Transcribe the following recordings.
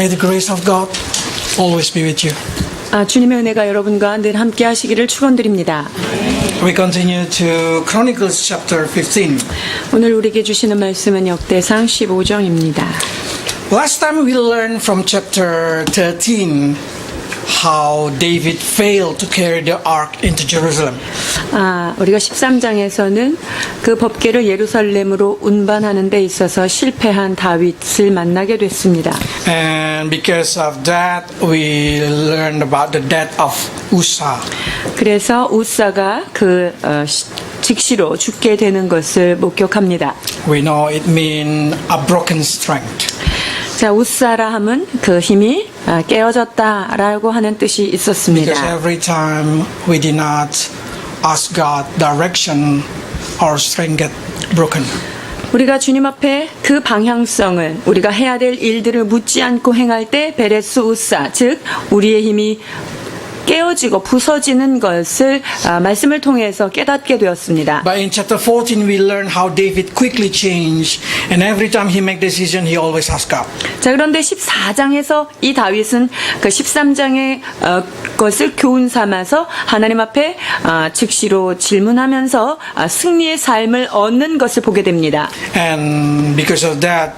May the grace of God always be with you. 주님의 은혜가 여러분과 늘 함께 하시기를 축원드립니다. We continue to Chronicles chapter 15. 오늘 우리에게 주시는 말씀은 역대상 15장입니다. Last time we learned from chapter 13 how David failed to carry the ark into Jerusalem. 우리가 13장에서는 그 법궤를 예루살렘으로 운반하는 데 있어서 실패한 다윗을 만나게 됐습니다. And because of that, we learned about the death of Uzzah. 그래서 우사가 즉시로 죽게 되는 것을 목격합니다. We know it means a broken strength. 자, 우사라 함은 그 힘이 깨어졌다라고 하는 뜻이 Because 있었습니다. every time we did not ask God direction, our strength get broken. 우리가 주님 앞에 그 방향성을 우리가 해야 될 일들을 묻지 않고 행할 때 베레스 우사, 즉 우리의 힘이 깨어지고 부서지는 것을 말씀을 통해서 깨닫게 되었습니다. But in chapter 14 we learn how David quickly changed, and every time he make decision he always ask God. 자, 그런데 14장에서 이 다윗은 그 13장의 것을 교훈 삼아서 하나님 앞에 즉시로 질문하면서 승리의 삶을 얻는 것을 보게 됩니다. And because of that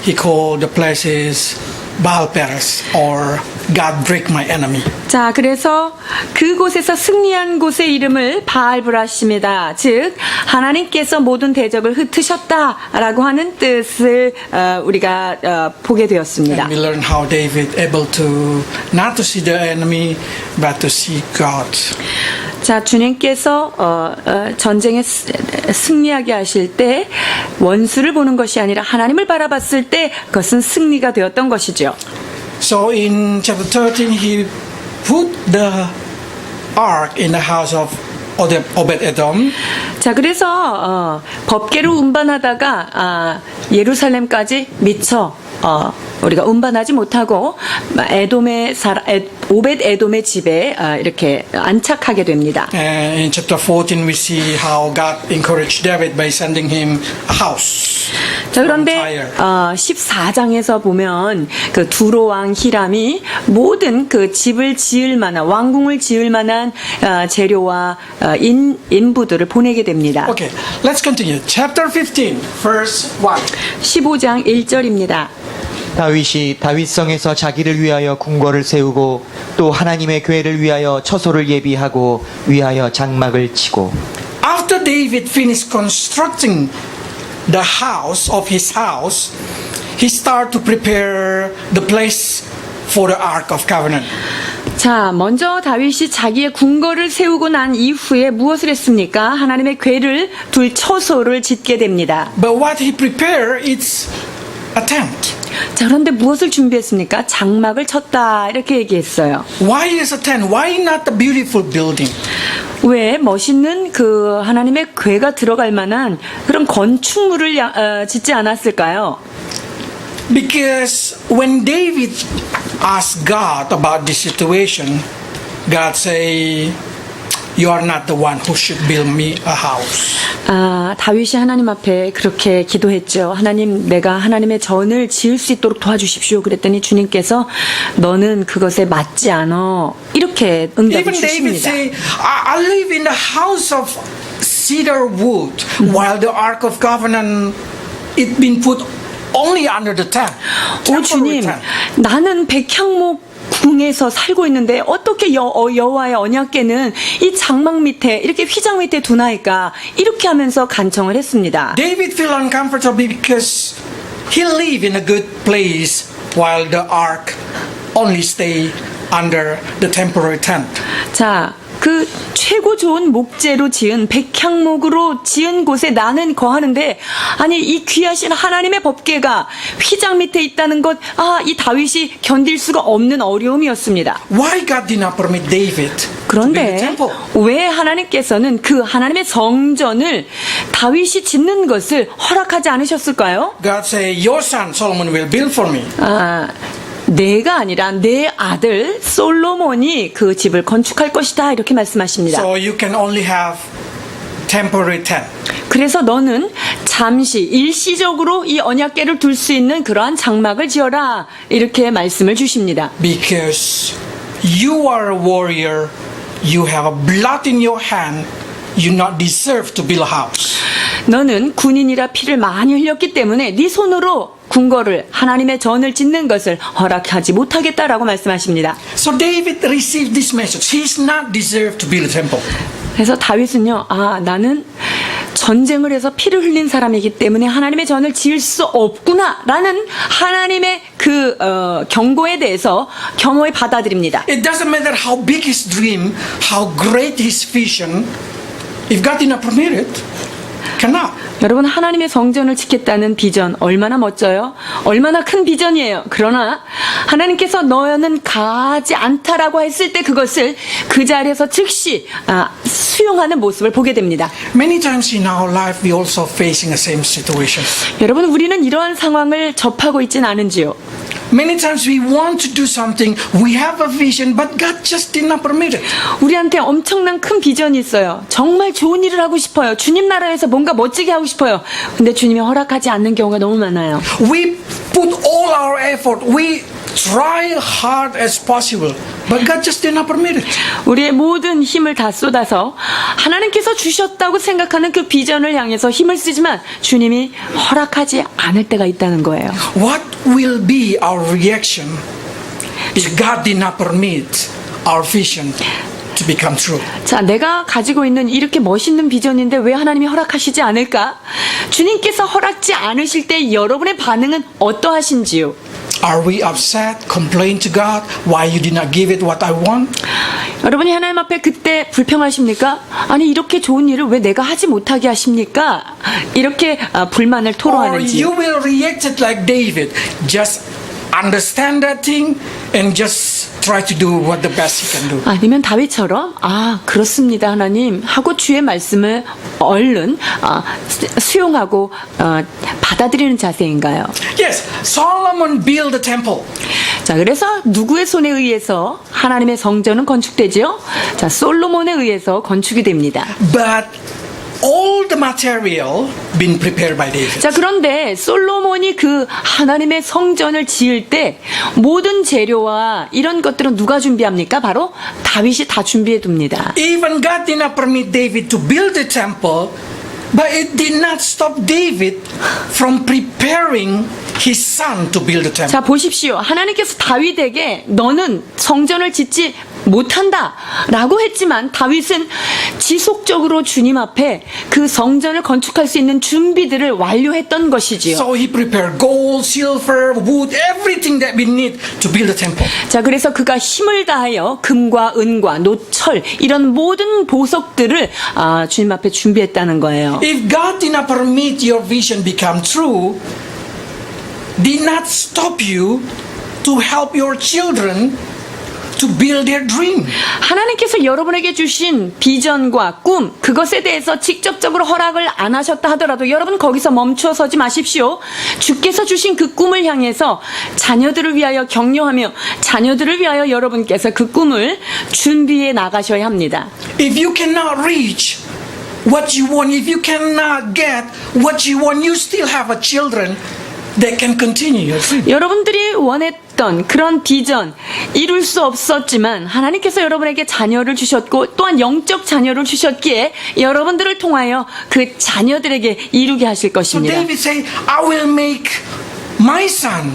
he called the places Baal Peres, or God break my enemy. 자, 그래서 그곳에서 승리한 곳의 이름을 바알브라십니다. 즉 하나님께서 모든 대적을 흩으셨다라고 하는 뜻을 우리가 보게 되었습니다. And we learn how David able to not to see the enemy but to see God. 자, 주님께서 전쟁에 승리하게 하실 때 원수를 보는 것이 아니라 하나님을 바라봤을 때 그것은 승리가 되었던 것이죠. So in chapter 13 he put the ark in the house of Obed-Edom. 자, 그래서 법궤를 운반하다가 예루살렘까지 미처 우리가 운반하지 못하고 오벳-에돔의 집에 이렇게 안착하게 됩니다. And in chapter 14 we see how God encouraged David by sending him a house. 자, 그런데 14장에서 보면 그 두로 왕 히람이 모든 그 집을 지을 만한 왕궁을 지을 만한 재료와 인부들을 보내게 됩니다. Okay, let's continue. Chapter 15, verse 1. 15장 1절입니다. 다윗이 다윗성에서 자기를 위하여 궁궐을 세우고 또 하나님의 궤를 위하여 처소를 예비하고 위하여 장막을 치고. After David finished constructing the house of his house, he started to prepare the place for the Ark of Covenant. 자, 먼저 다윗이 자기의 궁궐을 세우고 난 이후에 무엇을 했습니까? 하나님의 궤를 둘 처소를 짓게 됩니다. But what he prepared is a tent. 자, 그런데 무엇을 준비했습니까? 장막을 쳤다 이렇게 얘기했어요. Why is a tent? Why not a beautiful building? 왜 멋있는 그 하나님의 궤가 들어갈 만한 그런 건축물을 짓지 않았을까요? Because when David asked God about this situation, God say, "You are not the one who should build me a house." 다윗이 하나님 앞에 그렇게 기도했죠. 하나님, 내가 하나님의 전을 지을 수 있도록 도와주십시오. 그랬더니 주님께서 너는 그것에 맞지 않아. 이렇게 응답을 Even David 주십니다. say, I live in the house of cedar wood, while the Ark of Covenant it been put only under the tent. 오 주님, 나는 백향목 궁에서 살고 있는데 어떻게 여호와의 언약궤는 이 장막 밑에 이렇게 휘장 밑에 두나이까 이렇게 하면서 간청을 했습니다. David feel uncomfortable because he live in a good place while the ark only stay under the temporary tent. 자, 그 최고 좋은 목재로 지은 백향목으로 지은 곳에 나는 거하는데 아니 이 귀하신 하나님의 법궤가 휘장 밑에 있다는 것, 이 다윗이 견딜 수가 없는 어려움이었습니다. Why God did not permit David to build the 그런데 temple? 왜 하나님께서는 그 하나님의 성전을 다윗이 짓는 것을 허락하지 않으셨을까요? God say, your son Solomon will build for me. 내가 아니라 내 아들 솔로몬이 그 집을 건축할 것이다 이렇게 말씀하십니다. So you can only have temporary tent. 그래서 너는 잠시 일시적으로 이 언약궤를 둘 수 있는 그러한 장막을 지어라 이렇게 말씀을 주십니다. Because you are a warrior, you have a blood in your hand, you not deserve to build a house. 너는 군인이라 피를 많이 흘렸기 때문에 네 손으로 궁궐을 하나님의 전을 짓는 것을 허락하지 못하겠다라고 말씀하십니다. So David received this message. He is not deserved to build a temple. 그래서 다윗은요, 나는 전쟁을 해서 피를 흘린 사람이기 때문에 하나님의 전을 지을 수 없구나라는 하나님의 그 경고에 대해서 겸허히 받아들입니다. It doesn't matter how big his dream, how great his vision, if God did not permit it, cannot. 여러분, 하나님의 성전을 짓겠다는 비전 얼마나 멋져요? 얼마나 큰 비전이에요. 그러나 하나님께서 너는 가지 않다라고 했을 때 그것을 그 자리에서 즉시 수용하는 모습을 보게 됩니다. Many times in our life we also facing the same situation. 여러분, 우리는 이러한 상황을 접하고 있진 않은지요? Many times we want to do something, we have a vision, but God just did not permit it. 우리한테 엄청난 큰 비전이 있어요. 정말 좋은 일을 하고 싶어요. 주님 나라에서 뭔가 멋지게 하고 싶어요. 근데 주님이 허락하지 않는 경우가 너무 많아요. We put all our effort, we try hard as possible, but God just did not permit it. 우리의 모든 힘을 다 쏟아서 하나님께서 주셨다고 생각하는 그 비전을 향해서 힘을 쓰지만 주님이 허락하지 않을 때가 있다는 거예요. What will be our reaction if God did not permit our vision to become true? 자, 내가 가지고 있는 이렇게 멋있는 비전인데 왜 하나님이 허락하시지 않을까? 주님께서 허락지 않으실 때 여러분의 반응은 어떠하신지요? Are we upset, complain to God why you did not give it what I want? 여러분이 하나님 앞에 그때 불평하십니까? 아니, 이렇게 좋은 일을 왜 내가 하지 못하게 하십니까? 이렇게 불만을 Or 토로하는지. you will react it like David, just understand that thing and just try to do what the best he can do. 아니면 다윗처럼 그렇습니다 하나님 하고 주의 말씀을 얼른 수용하고 받아들이는 자세인가요? Yes, Solomon built the temple. 자, 그래서 누구의 손에 의해서 하나님의 성전은 건축되지요? 자, 솔로몬에 의해서 건축이 됩니다. But all the material been prepared by David. 자, 그런데 솔로몬이 그 하나님의 성전을 지을 때 모든 재료와 이런 것들은 누가 준비합니까? 바로 다윗이 다 준비해 둡니다. Even God did not permit David to build the temple, but it did not stop David from preparing his son to build the temple. 자, 보십시오. 하나님께서 다윗에게 너는 성전을 짓지 못한다 라고 했지만 다윗은 지속적으로 주님 앞에 그 성전을 건축할 수 있는 준비들을 완료했던 것이지요. So he prepared gold, silver, wood, everything that we need to build the temple. 자, 그래서 그가 힘을 다하여 금과 은과 노철 이런 모든 보석들을 주님 앞에 준비했다는 거예요. If God did not permit your vision become true, did not stop you to help your children to build their dream. 하나님께서 여러분에게 주신 비전과 꿈 그것에 대해서 직접적으로 허락을 안 하셨다 하더라도 여러분 거기서 멈춰 서지 마십시오. 주께서 주신 그 꿈을 향해서 자녀들을 위하여 격려하며 자녀들을 위하여 여러분께서 그 꿈을 준비해 나가셔야 합니다. If you cannot reach what you want, if you cannot get what you want, you still have a children that can continue your dream. 여러분들이 원했던 그런 비전 이룰 수 없었지만 하나님께서 여러분에게 자녀를 주셨고 또한 영적 자녀를 주셨기에 여러분들을 통하여 그 자녀들에게 이루게 하실 So 것입니다. David said, I will make my son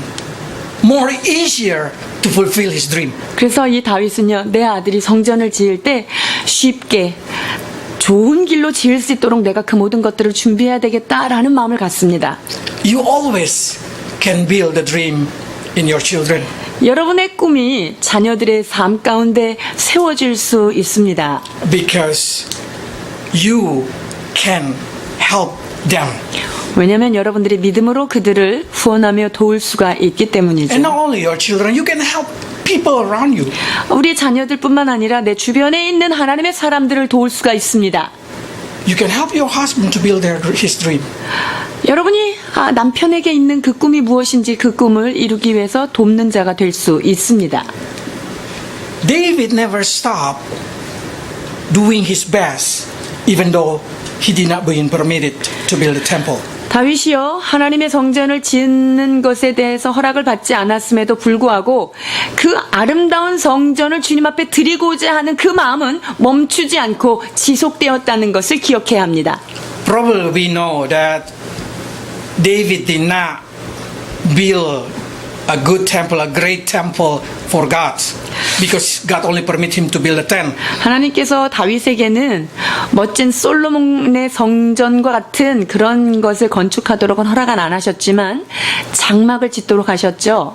more easier to fulfill his dream. 그래서 이 다윗은요, 내 아들이 성전을 지을 때 쉽게 좋은 길로 지을 수 있도록 내가 그 모든 것들을 준비해야 되겠다라는 마음을 갖습니다. You always can build a dream in your children. 여러분의 꿈이 자녀들의 삶 가운데 세워질 수 있습니다. Because you can help them. 왜냐하면 여러분들이 믿음으로 그들을 후원하며 도울 수가 있기 때문이죠. And not only your children, you can help people around you. 우리 자녀들뿐만 아니라 내 주변에 있는 하나님의 사람들을 도울 수가 있습니다. You can help your husband to build his dream. 여러분이 남편에게 있는 그 꿈이 무엇인지 그 꿈을 이루기 위해서 돕는 자가 될 수 있습니다. David never stopped doing his best, even though he did not be permitted to build a temple. 다윗이요, 하나님의 성전을 짓는 것에 대해서 허락을 받지 않았음에도 불구하고 그 아름다운 성전을 주님 앞에 드리고자 하는 그 마음은 멈추지 않고 지속되었다는 것을 기억해야 합니다. Probably we know that David did not build a good temple, a great temple for God, because God only permit him to build a tent. 하나님께서 다윗에게는 멋진 솔로몬의 성전과 같은 그런 것을 건축하도록은 허락은 안 하셨지만 장막을 짓도록 하셨죠.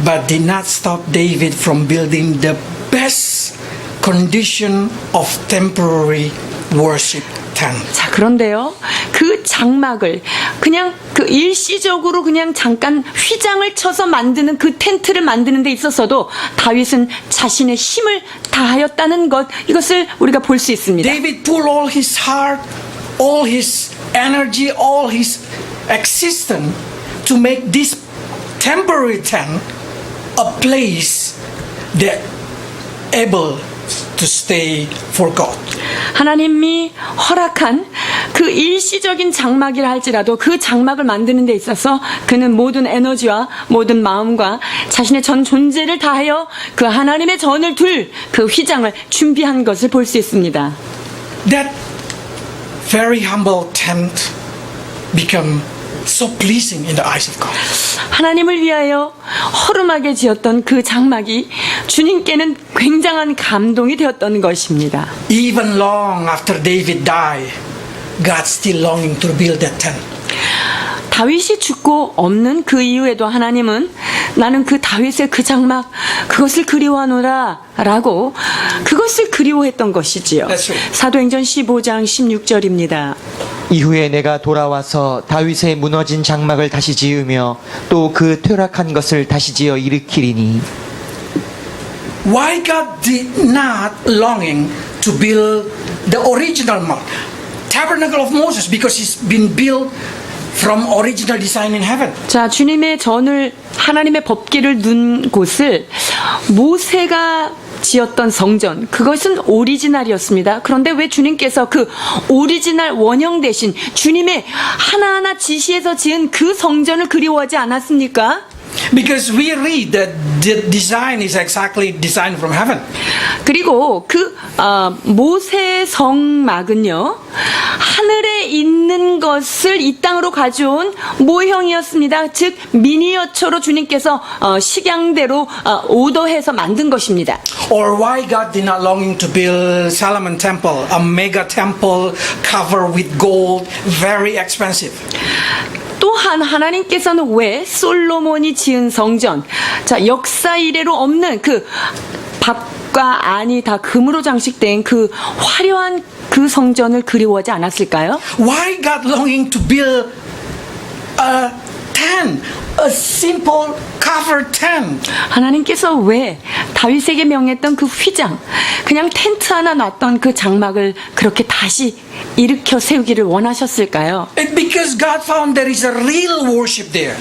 But did not stop David from building the best condition of temporary worship tent. 자, 그런데요, 그 장막을 그냥 그 일시적으로 그냥 잠깐 휘장을 쳐서 만드는 그 텐트를 만드는 데 있어서도 다윗은 자신의 힘을 다하였다는 것, 이것을 우리가 볼 수 있습니다. David put all his heart, all his energy, all his existence to make this temporary tent a place that able to stay for God. 하나님이 허락한 그 일시적인 장막이라 할지라도 그 장막을 만드는 데 있어서 그는 모든 에너지와 모든 마음과 자신의 전 존재를 다하여 그 하나님의 전을 둘 그 휘장을 준비한 것을 볼 수 있습니다. That very humble tent become so pleasing in the eyes of God. 하나님을 위하여 허름하게 지었던 그 장막이 주님께는 굉장한 감동이 되었던 것입니다. Even long after David died, God still longing to build that tent. 다윗이 죽고 없는 그 이후에도 하나님은 나는 그 다윗의 그 장막 그것을 그리워하노라 라고 그것을 그리워했던 것이지요. That's right. 사도행전 15장 16절입니다. 이후에 내가 돌아와서 다윗의 무너진 장막을 다시 지으며 또 그 퇴락한 것을 다시 지어 일으키리니. Why God did not longing to build the original mount, tabernacle of Moses, because it's been built from original design in heaven. 자, 주님의 전을 하나님의 법궤를 둔 곳을 모세가 지었던 성전, 그것은 오리지널이었습니다. 그런데 왜 주님께서 그 오리지널 원형 대신 주님의 하나하나 지시해서 지은 그 성전을 그리워하지 않았습니까? Because we read that the design is exactly designed from heaven. 그리고 그 모세 성막은요, 하늘에 있는 것을 이 땅으로 가져온 모형이었습니다. 즉 미니어처로 주님께서 식양대로 오더해서 만든 것입니다. Or why God did not longing to build Solomon temple, a mega temple covered with gold, very expensive. 또한 하나님께서는 왜 솔로몬이 지은 성전, 자, 역사 이래로 없는 그 밖과 안이 다 금으로 장식된 그 화려한 그 성전을 그리워하지 않았을까요? Why God longing to build a tent, a simple covered tent? 하나님께서 왜 다윗에게 명했던 그 휘장, 그냥 텐트 하나 놨던 그 장막을 그렇게 다시 일으켜 세우기를 원하셨을까요? Because God found there is a real worship there.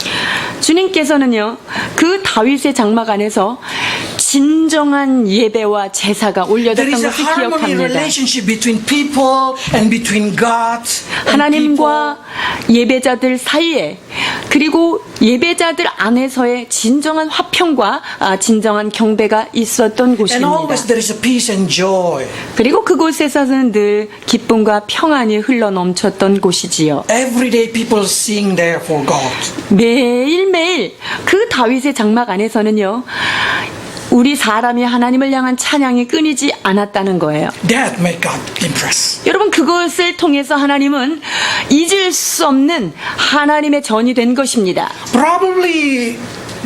주님께서는요, 그 다윗의 장막 안에서 진정한 예배와 제사가 There 올려졌던 is a 것을 harmony 기억합니다. relationship between people and between God and 하나님과 예배자들 사이에, 그리고 예배자들 안에서의 진정한 화평과 진정한 경배가 있었던 people. And 곳입니다. always there is a peace and joy. 그리고 그곳에서는 늘 기쁨과 평안이 흘러 넘쳤던 곳이지요. Every day people sing there for God. 매일매일 그 다윗의 장막 안에서는요, 우리 사람이 하나님을 향한 찬양이 끊이지 않았다는 거예요. That made God impressed. 여러분, 그것을 통해서 하나님은 잊을 수 없는 하나님의 전이 된 것입니다. Probably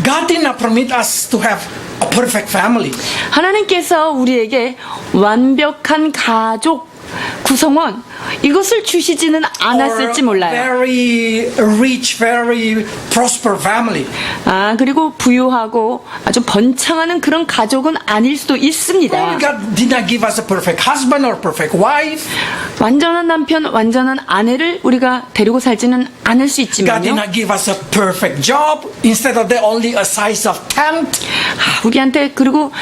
God did not permit us to have a perfect family. 하나님께서 우리에게 완벽한 가족 구성원 이것을 주시지는 않았을지 Or 몰라요. very rich, very prosper family. 그리고 부유하고 아주 번창하는 그런 가족은 아닐 수도 있습니다. Probably God did not give us a perfect husband or perfect wife. 완전한 남편, 완전한 아내를 우리가 데리고 살지는 않을 수 God did 있지만요. not give us a perfect job. Instead of that, only a size of tent. 우리한테 그리고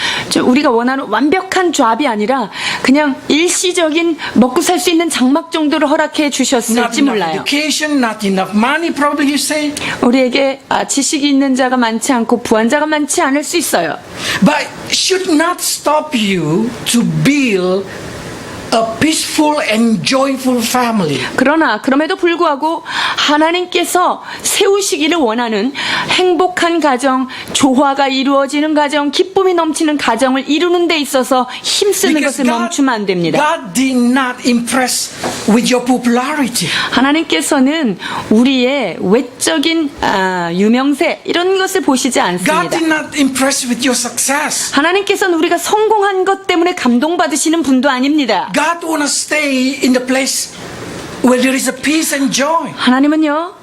우리가 원하는 완벽한 잡이 아니라 그냥 일시적인 먹고 먹고 살 수 있는 장막 정도를 허락해 Not 주셨을지 enough 몰라요. education, not enough money, probably you say. 우리에게 지식이 있는 자가 많지 않고 부한 자가 많지 않을 수 있어요. But should not stop you to build a peaceful and joyful family. 그러나 그럼에도 불구하고 하나님께서 세우시기를 원하는 행복한 가정, 조화가 이루어지는 가정, 기쁨이 넘치는 가정을 이루는 데 있어서 힘쓰는 것을 멈추면 안 됩니다. God did not impress with your popularity. 하나님께서는 우리의 외적인 유명세 이런 것을 보시지 God 않습니다. did not impress with your success. 하나님께서는 우리가 성공한 것 때문에 감동받으시는 분도 아닙니다. God want to stay in the place where there is a peace and joy. 하나님은요,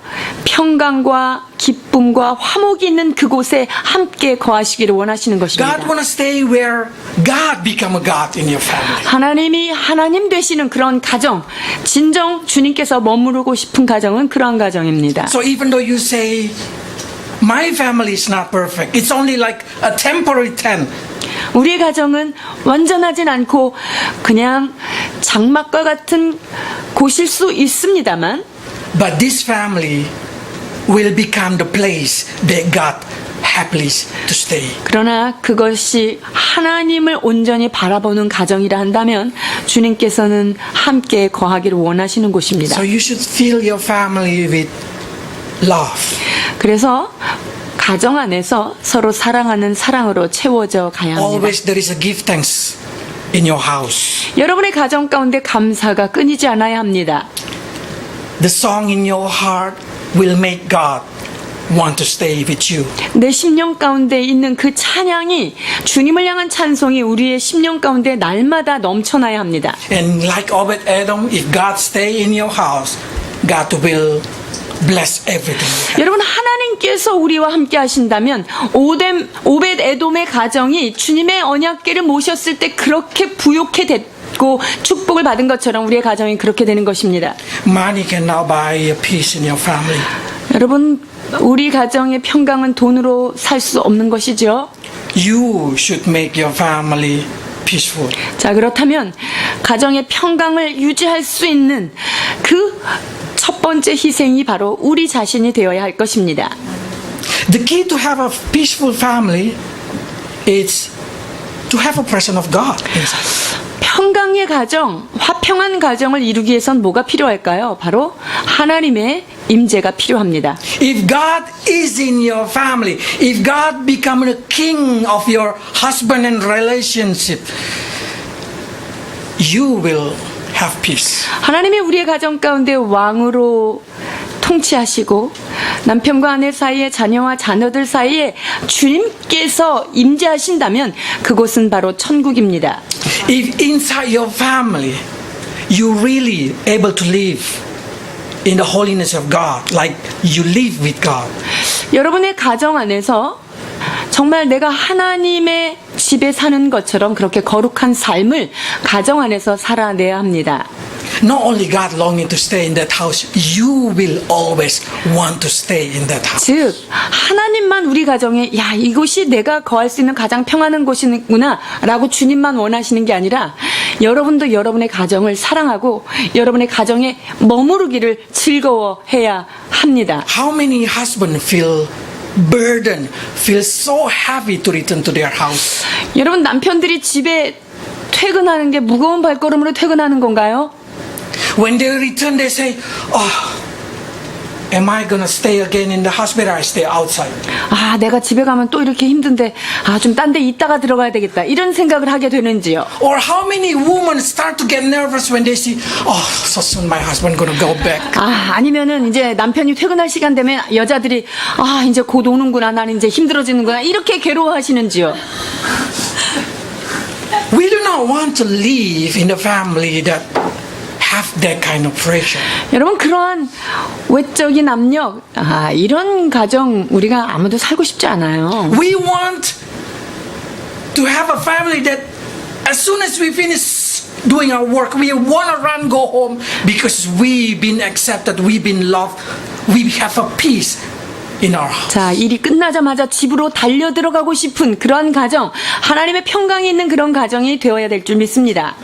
평강과 기쁨과 화목이 있는 그곳에 함께 거하시기를 원하시는 것입니다. God want to stay where God become a God in your family. 하나님이 하나님 되시는 그런 가정, 진정 주님께서 머무르고 싶은 가정은 그러한 가정입니다. So even though you say, my family is not perfect, it's only like a temporary tent. 우리의 가정은 완전하진 않고 그냥 장막과 같은 곳일 수 있습니다만 But this family will become the place that God happily to stay. 그러나 그것이 하나님을 온전히 바라보는 가정이라 한다면 주님께서는 함께 거하기를 원하시는 곳입니다. So you should fill your family with love. 그래서 가정 안에서 서로 사랑하는 사랑으로 채워져 가야 합니다. Always there is a give thanks in your house. 여러분의 가정 가운데 감사가 끊이지 않아야 합니다. The song in your heart will make God want to stay with you. 내 심령 가운데 있는 그 찬양이 주님을 향한 찬송이 우리의 심령 가운데 날마다 넘쳐나야 합니다. And like Obed Edom, if God stay in your house, God will bless everything. 여러분 하나님께서 우리와 함께 하신다면 오벳 에돔의 가정이 주님의 언약궤를 모셨을 때 그렇게 부욕해 됐고 축복을 받은 것처럼 우리의 가정이 그렇게 되는 것입니다. Money can now buy a peace in your family. 여러분 우리 가정의 평강은 돈으로 살 수 없는 것이죠. You should make your family peaceful. 자 그렇다면 가정의 평강을 유지할 수 있는 그 첫 번째 희생이 바로 우리 자신이 되어야 할 것입니다. The key to have a peaceful family is to have a presence of God inside. 평강의 가정, 화평한 가정을 이루기 위해선 뭐가 필요할까요? 바로 하나님의 임재가 필요합니다. If God is in your family, if God become the king of your husband and relationship, you will have peace. 하나님이 우리의 가정 가운데 왕으로 통치하시고 남편과 아내 사이에 자녀와 자녀들 사이에 주님께서 임재하신다면 그곳은 바로 천국입니다. If inside your family you really able to live in the holiness of God, like you live with God, 여러분의 가정 안에서 정말 내가 하나님의 집에 사는 것처럼 그렇게 거룩한 삶을 가정 안에서 살아내야 합니다. not only God longing to stay in that house, you will always want to stay in that house. 즉 하나님만 우리 가정에 야 이곳이 내가 거할 수 있는 가장 평안한 곳이구나 라고 주님만 원하시는 게 아니라 여러분도 여러분의 가정을 사랑하고 여러분의 가정에 머무르기를 즐거워해야 합니다. How many husbands feel burdened, feel so heavy to return to their house? 여러분 남편들이 집에 퇴근하는 게 무거운 발걸음으로 퇴근하는 건가요? When they return, they say, "Oh, am I gonna stay again in the hospital? I stay outside." 아 내가 집에 가면 또 이렇게 힘든데 좀 딴 데 있다가 들어가야 되겠다 이런 생각을 하게 되는지요. Or how many women start to get nervous when they see, "Oh, so soon my husband gonna go back." 아니면은 이제 남편이 퇴근할 시간 되면 여자들이 이제 곧 오는구나 나는 이제 힘들어지는구나 이렇게 괴로워하시는지요. We do not want to live in a family that have that kind of pressure. 여러분 그러한 외적인 압력 이런 가정 우리가 아무도 살고 싶지 않아요. We want to have a family that as soon as we finish doing our work, we want to run, go home because we've been accepted, we've been loved, we have a peace in our house. 자, 일이 끝나자마자 집으로 달려 들어가고 싶은 그런 가정, 하나님의 평강이 있는 그런 가정이 되어야 될 줄 믿습니다.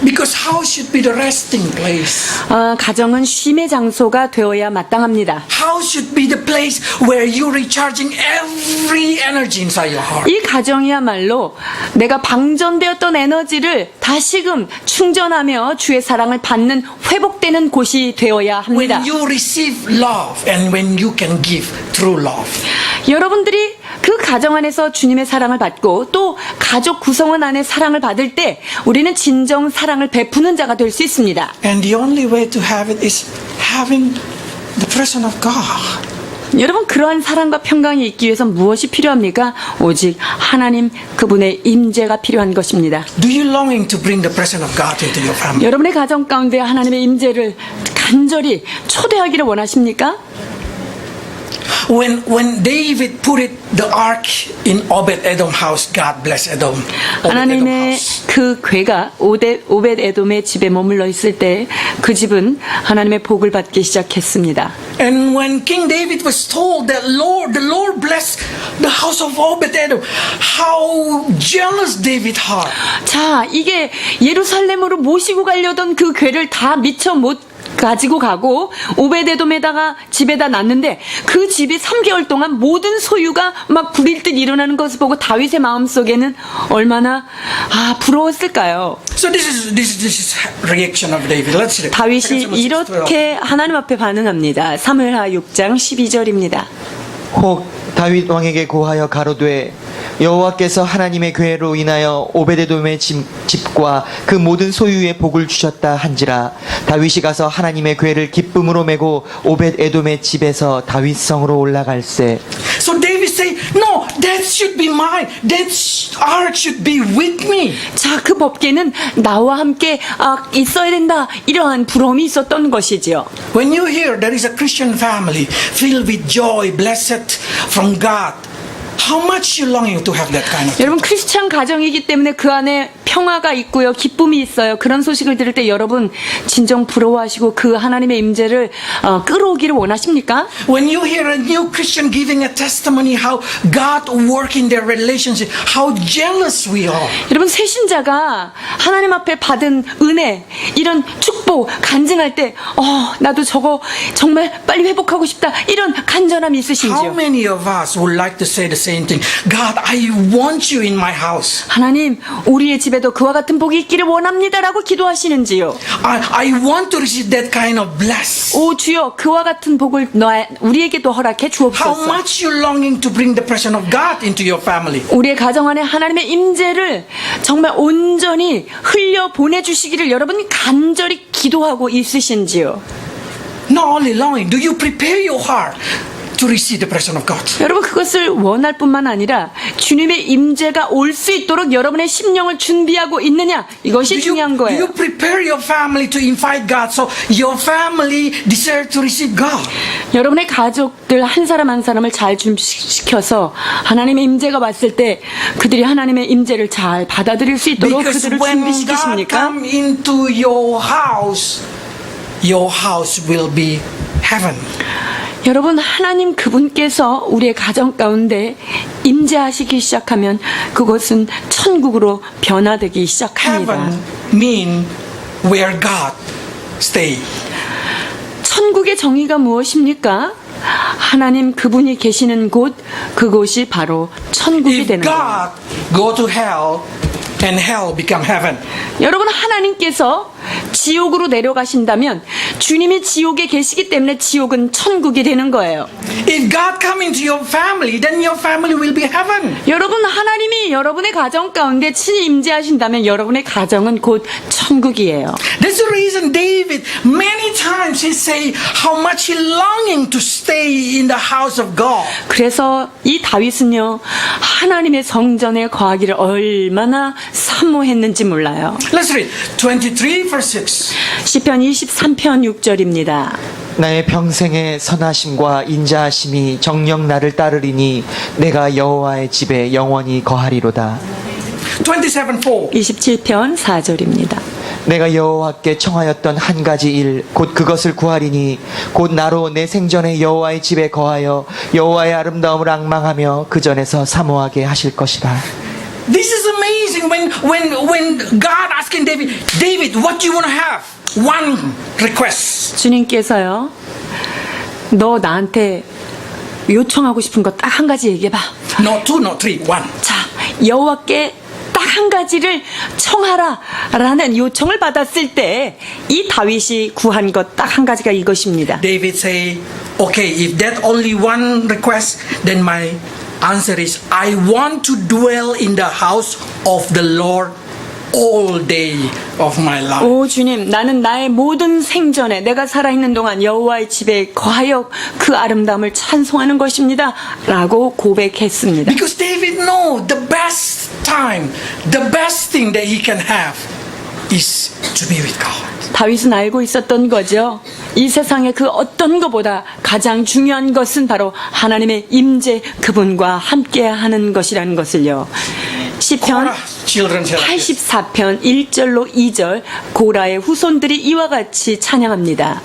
Because house should be the resting place. 가정은 쉼의 장소가 되어야 마땅합니다. House should be the place where you're recharging every energy inside your heart. 이 가정이야말로 내가 방전되었던 에너지를 다시금 충전하며 주의 사랑을 받는 회복되는 곳이 되어야 합니다. When you receive love and when you can give true love. 여러분들이 그 가정 안에서 주님의 사랑을 받고 또 가족 구성원 안에 사랑을 받을 때 우리는 진정 사랑을 베푸는 자가 될 수 있습니다. And the only way to have it is having the presence of God. 여러분, 그러한 사랑과 평강이 있기 위해서 무엇이 필요합니까? 오직 하나님 그분의 임재가 필요한 것입니다. Do you longing to bring the presence of God into your family? 여러분의 가정 가운데 하나님의 임재를 간절히 초대하기를 원하십니까? When David put it the ark in Obed-Edom house, God bless Edom. Obed-Edom 하나님의 house. 그 괴가 오벳 에돔의 집에 머물러 있을 때 그 집은 하나님의 복을 받기 시작했습니다. And when King David was told that the Lord blessed the house of Obed-Edom, how jealous David had. 자, 이게 예루살렘으로 모시고 가려던 그 괴를 다 미처 못 가지고 가고 오벳에돔에다가 집에다 놨는데 그 집이 3개월 동안 모든 소유가 막 불일 듯 일어나는 것을 보고 다윗의 마음속에는 얼마나 부러웠을까요? So this is reaction of David. Let's read. 다윗이 이렇게 하나님 앞에 반응합니다. 사무엘하 6장 12절입니다. 혹 다윗 왕에게 고하여 가로되 여호와께서 하나님의 괴로 인하여 오벳에돔의 집과 그 모든 소유의 복을 주셨다 한지라. 다윗이 가서 하나님의 괴를 기쁨으로 메고 오벳에돔의 집에서 다윗성으로 올라갈세. So David say, no, that should be mine. That ark should be with me. 자, 그 법궤는 나와 함께 있어야 된다. 이러한 부러움이 있었던 것이지요. When you hear there is a Christian family filled with joy, blessed from God, how much you longing to have that kind of 여러분, 크리스찬 가정이기 때문에 그 안에 평화가 있고요, 기쁨이 있어요. 그런 소식을 들을 때 여러분 진정 부러워하시고 그 하나님의 임재를 끌어오기를 원하십니까? When you hear a new Christian giving a testimony how God work in their relationship, how jealous we are. 여러분, 새신자가 하나님 앞에 받은 은혜, 이런 축복 간증할 때 나도 저거 정말 빨리 회복하고 싶다, 이런 간절함이 How 있으신지요? many of us would like to say the same thing? God, I want you in my house. 하나님, 우리의 집에도 그와 같은 복이 있기를 원합니다라고 기도하시는지요? I want to receive that kind of bless. 오 주여, 그와 같은 복을 우리에게도 허락해 How 주옵소서. much you longing to bring the presence of God into your family? 우리의 가정 안에 하나님의 임재를 정말 온전히 흘려 보내주시기를 여러분 간절히 기도하고 있으신지요? Not only longing, do you prepare your heart to receive the presence of God? 여러분, 그것을 원할 뿐만 아니라 주님의 임재가 올 수 있도록 여러분의 심령을 준비하고 있느냐, 이것이 중요한 Do 거예요. you prepare your family to invite God so your family desire to receive God? 여러분의 가족들 한 사람 한 사람을 잘 준비시켜서 하나님의 임재가 왔을 때 그들이 하나님의 임재를 잘 받아들일 수 있도록 Because 그들을 when God 준비시키십니까? come into your house will be heaven. 여러분, 하나님 그분께서 우리의 가정 가운데 임재하시기 시작하면 그것은 천국으로 변화되기 시작합니다. Heaven mean where God stay. 천국의 정의가 무엇입니까? 하나님 그분이 계시는 곳, 그곳이 바로 천국이 If 되는 거예요. God go to hell and hell become heaven. 여러분, 하나님께서 지옥으로 내려가신다면 주님이 지옥에 계시기 때문에 지옥은 천국이 되는 거예요. If God come into your family, then your family will be heaven. 여러분, 하나님이 여러분의 가정 가운데 친히 임재하신다면 여러분의 가정은 곧 천국이에요. That's the reason David many times he say how much he longing to stay in the house of God. 그래서 이 다윗은요, 하나님의 성전에 거하기를 얼마나 사모했는지 몰라요. Let's read 23 verse 6. 시편 23편 6절입니다. 나의 평생의 선하심과 인자하심이 정녕 나를 따르리니 내가 여호와의 집에 영원히 거하리로다. 27 4. 27편 4절입니다. 내가 여호와께 청하였던 한 가지 일 곧 그것을 구하리니 곧 나로 내 생전에 여호와의 집에 거하여 여호와의 아름다움을 앙망하며 그 전에서 사모하게 하실 것이다. This is amazing when God asking David, what do you want to have? One request. 주님께서요, 너 나한테 요청하고 싶은 거 딱 한 가지 얘기해봐. Not two, not three, one. 자, 여호와께 딱 한 가지를 청하라라는 요청을 받았을 때 이 다윗이 구한 것 딱 한 가지가 이것입니다. David say, okay, if that only one request, then my answer is, I want to dwell in the house of the Lord all day of my life. 오 주님, 나는 나의 모든 생전에 내가 살아있는 동안 여호와의 집에 거하여 그 아름다움을 찬송하는 것입니다 라고 고백했습니다. Because David know the best time, the best thing that he can have is to be with God. 다윗은 알고 있었던 거죠. 이 세상의 그 어떤 것보다 가장 중요한 것은 바로 하나님의 임재, 그분과 함께하는 것이라는 것을요. 시편 Children shall have this. 84편 1절로 2절 고라의 후손들이 이와 같이 찬양합니다.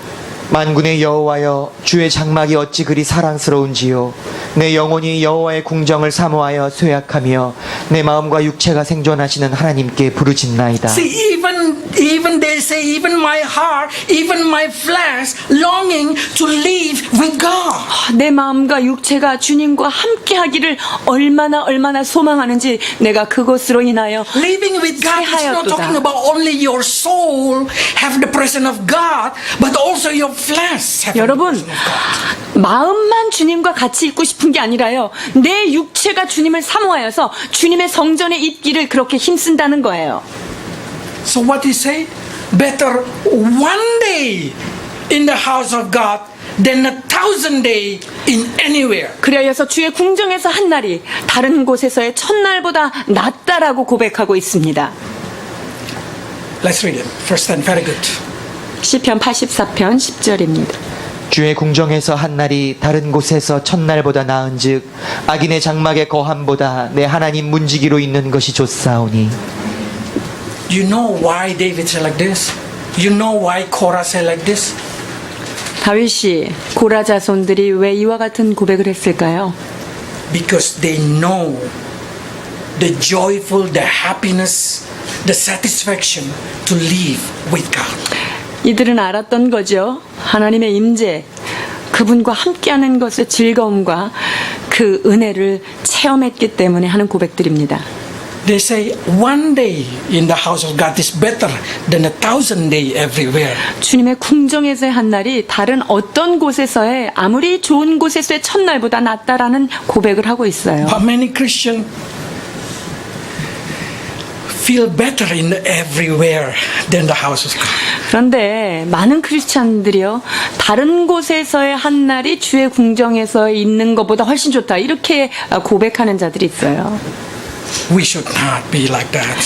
만군의 여호와여, 주의 장막이 어찌 그리 사랑스러운지요. 내 영혼이 여호와의 궁정을 사모하여 쇠약하며 내 마음과 육체가 생존하시는 하나님께 부르짖나이다. See, even they say, even my heart, even my flesh, longing to live with God. 내 마음과 육체가 주님과 함께하기를 얼마나 소망하는지 내가 그것으로 인하여 Living with God is not 새하였도다. talking about only your soul have the presence of God, but also your flesh have the 여러분, presence of God. 마음만 주님과 같이 있고 싶은 게 아니라요, 내 육체가 주님을 사모하여서 주님의 성전에 있기를 그렇게 힘쓴다는 거예요. So what he say? Better one day in the house of God than 1,000 days in anywhere. 그리하여서 주의 궁정에서 한 날이 다른 곳에서의 첫날보다 낫다라고 고백하고 있습니다. Let's read it. First and very good. 시편 84편 10절입니다. 주의 궁정에서 한 날이 다른 곳에서 첫날보다 나은즉 악인의 장막의 거함보다 내 하나님 문지기로 있는 것이 좋사오니. You know why David said like this? You know why Korah said like this? 다윗이 고라 자손들이 왜 이와 같은 고백을 했을까요? Because they know the joyful, the happiness, the satisfaction to live with God. 이들은 알았던 거죠. 하나님의 임재, 그분과 함께하는 것의 즐거움과 그 은혜를 체험했기 때문에 하는 고백들입니다. They say one day in the house of God is better than 1,000 days everywhere. 주님의 궁정에서의 한 날이 다른 어떤 곳에서의 아무리 좋은 곳에서의 첫날보다 낫다라는 고백을 하고 있어요. But many Christians feel better in everywhere than the house of God. 그런데 많은 크리스찬들이요, 다른 곳에서의 한 날이 주의 궁정에서 있는 것보다 훨씬 좋다, 이렇게 고백하는 자들이 있어요. We should not be like that.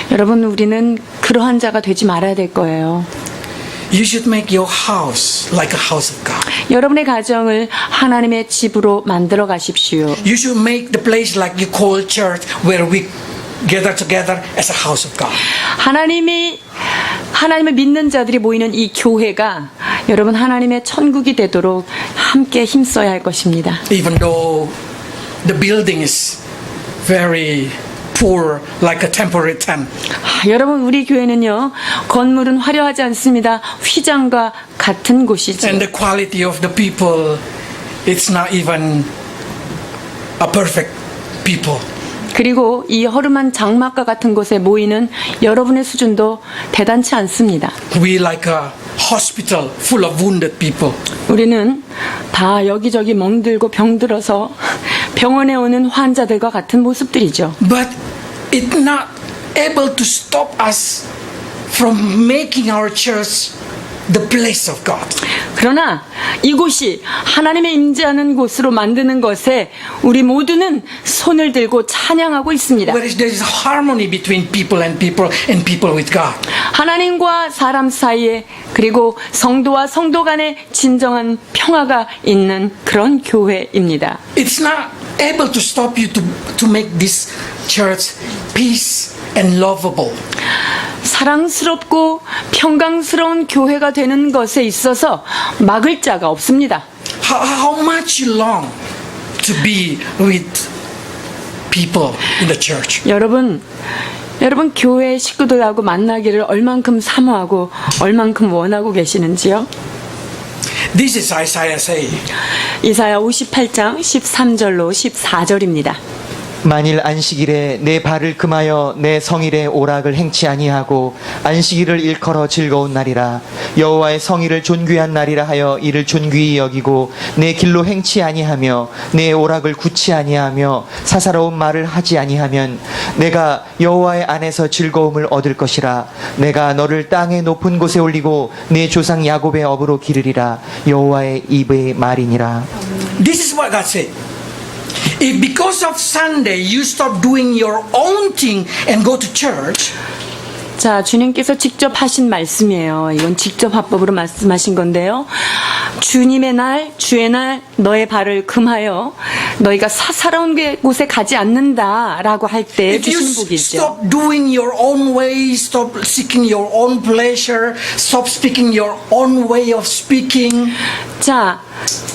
여러분, 우리는 그러한 자가 되지 말아야 될 거예요. You should make your house like a house of God. 여러분의 가정을 하나님의 집으로 만들어 가십시오. You should make the place like you call church where we gather together as a house of God. 하나님을 믿는 자들이 모이는 이 교회가 여러분 하나님의 천국이 되도록 함께 힘써야 할 것입니다. Even though the building is very poor like a temporary tent. 여러분, 우리 교회는요, 건물은 화려하지 않습니다. 휘장과 같은 곳이죠. And the quality of the people, it's not even a perfect people. 그리고 이 허름한 장막과 같은 곳에 모이는 여러분의 수준도 대단치 않습니다. We like a hospital full of wounded people. 우리는 다 여기저기 멍들고 병들어서 병원에 오는 환자들과 같은 모습들이죠. But it's not able to stop us from making our church the place of God. 그러나 이곳이 하나님의 임재하는 곳으로 만드는 것에 우리 모두는 손을 들고 찬양하고 있습니다. Where there is harmony between people and people with God. 하나님과 사람 사이에, 그리고 성도와 성도 간에 진정한 평화가 있는 그런 교회입니다. It's not able to stop you to make this church peace and lovable. 사랑스럽고 평강스러운 교회가 되는 것에 있어서 막을 자가 없습니다. How much you long to be with people in the church. 여러분 교회 식구들하고 만나기를 얼만큼 사모하고 얼만큼 원하고 계시는지요? This is Isaiah saying. 이사야 58장 13절로 14절입니다. 만일 안식일에 내 발을 금하여 내 성일의 오락을 행치 아니하고 안식일을 일컬어 즐거운 날이라 여호와의 성일을 존귀한 날이라 하여 이를 존귀히 여기고 내 길로 행치 아니하며 내 오락을 굳지 아니하며 사사로운 말을 하지 아니하면 내가 여호와의 안에서 즐거움을 얻을 것이라 내가 너를 땅의 높은 곳에 올리고 내 조상 야곱의 업으로 기르리라 여호와의 입의 말이니라. This is what God said. If because of Sunday you stop doing your own thing and go to church, 자, 주님께서 직접 하신 말씀이에요. 이건 직접 화법으로 말씀하신 건데요. 주님의 날, 주의 날, 너의 발을 금하여 너희가 사사로운 곳에 가지 않는다라고 할 때 if you 주시는 복이죠. stop doing your own way, stop seeking your own pleasure, stop speaking your own way of speaking, 자,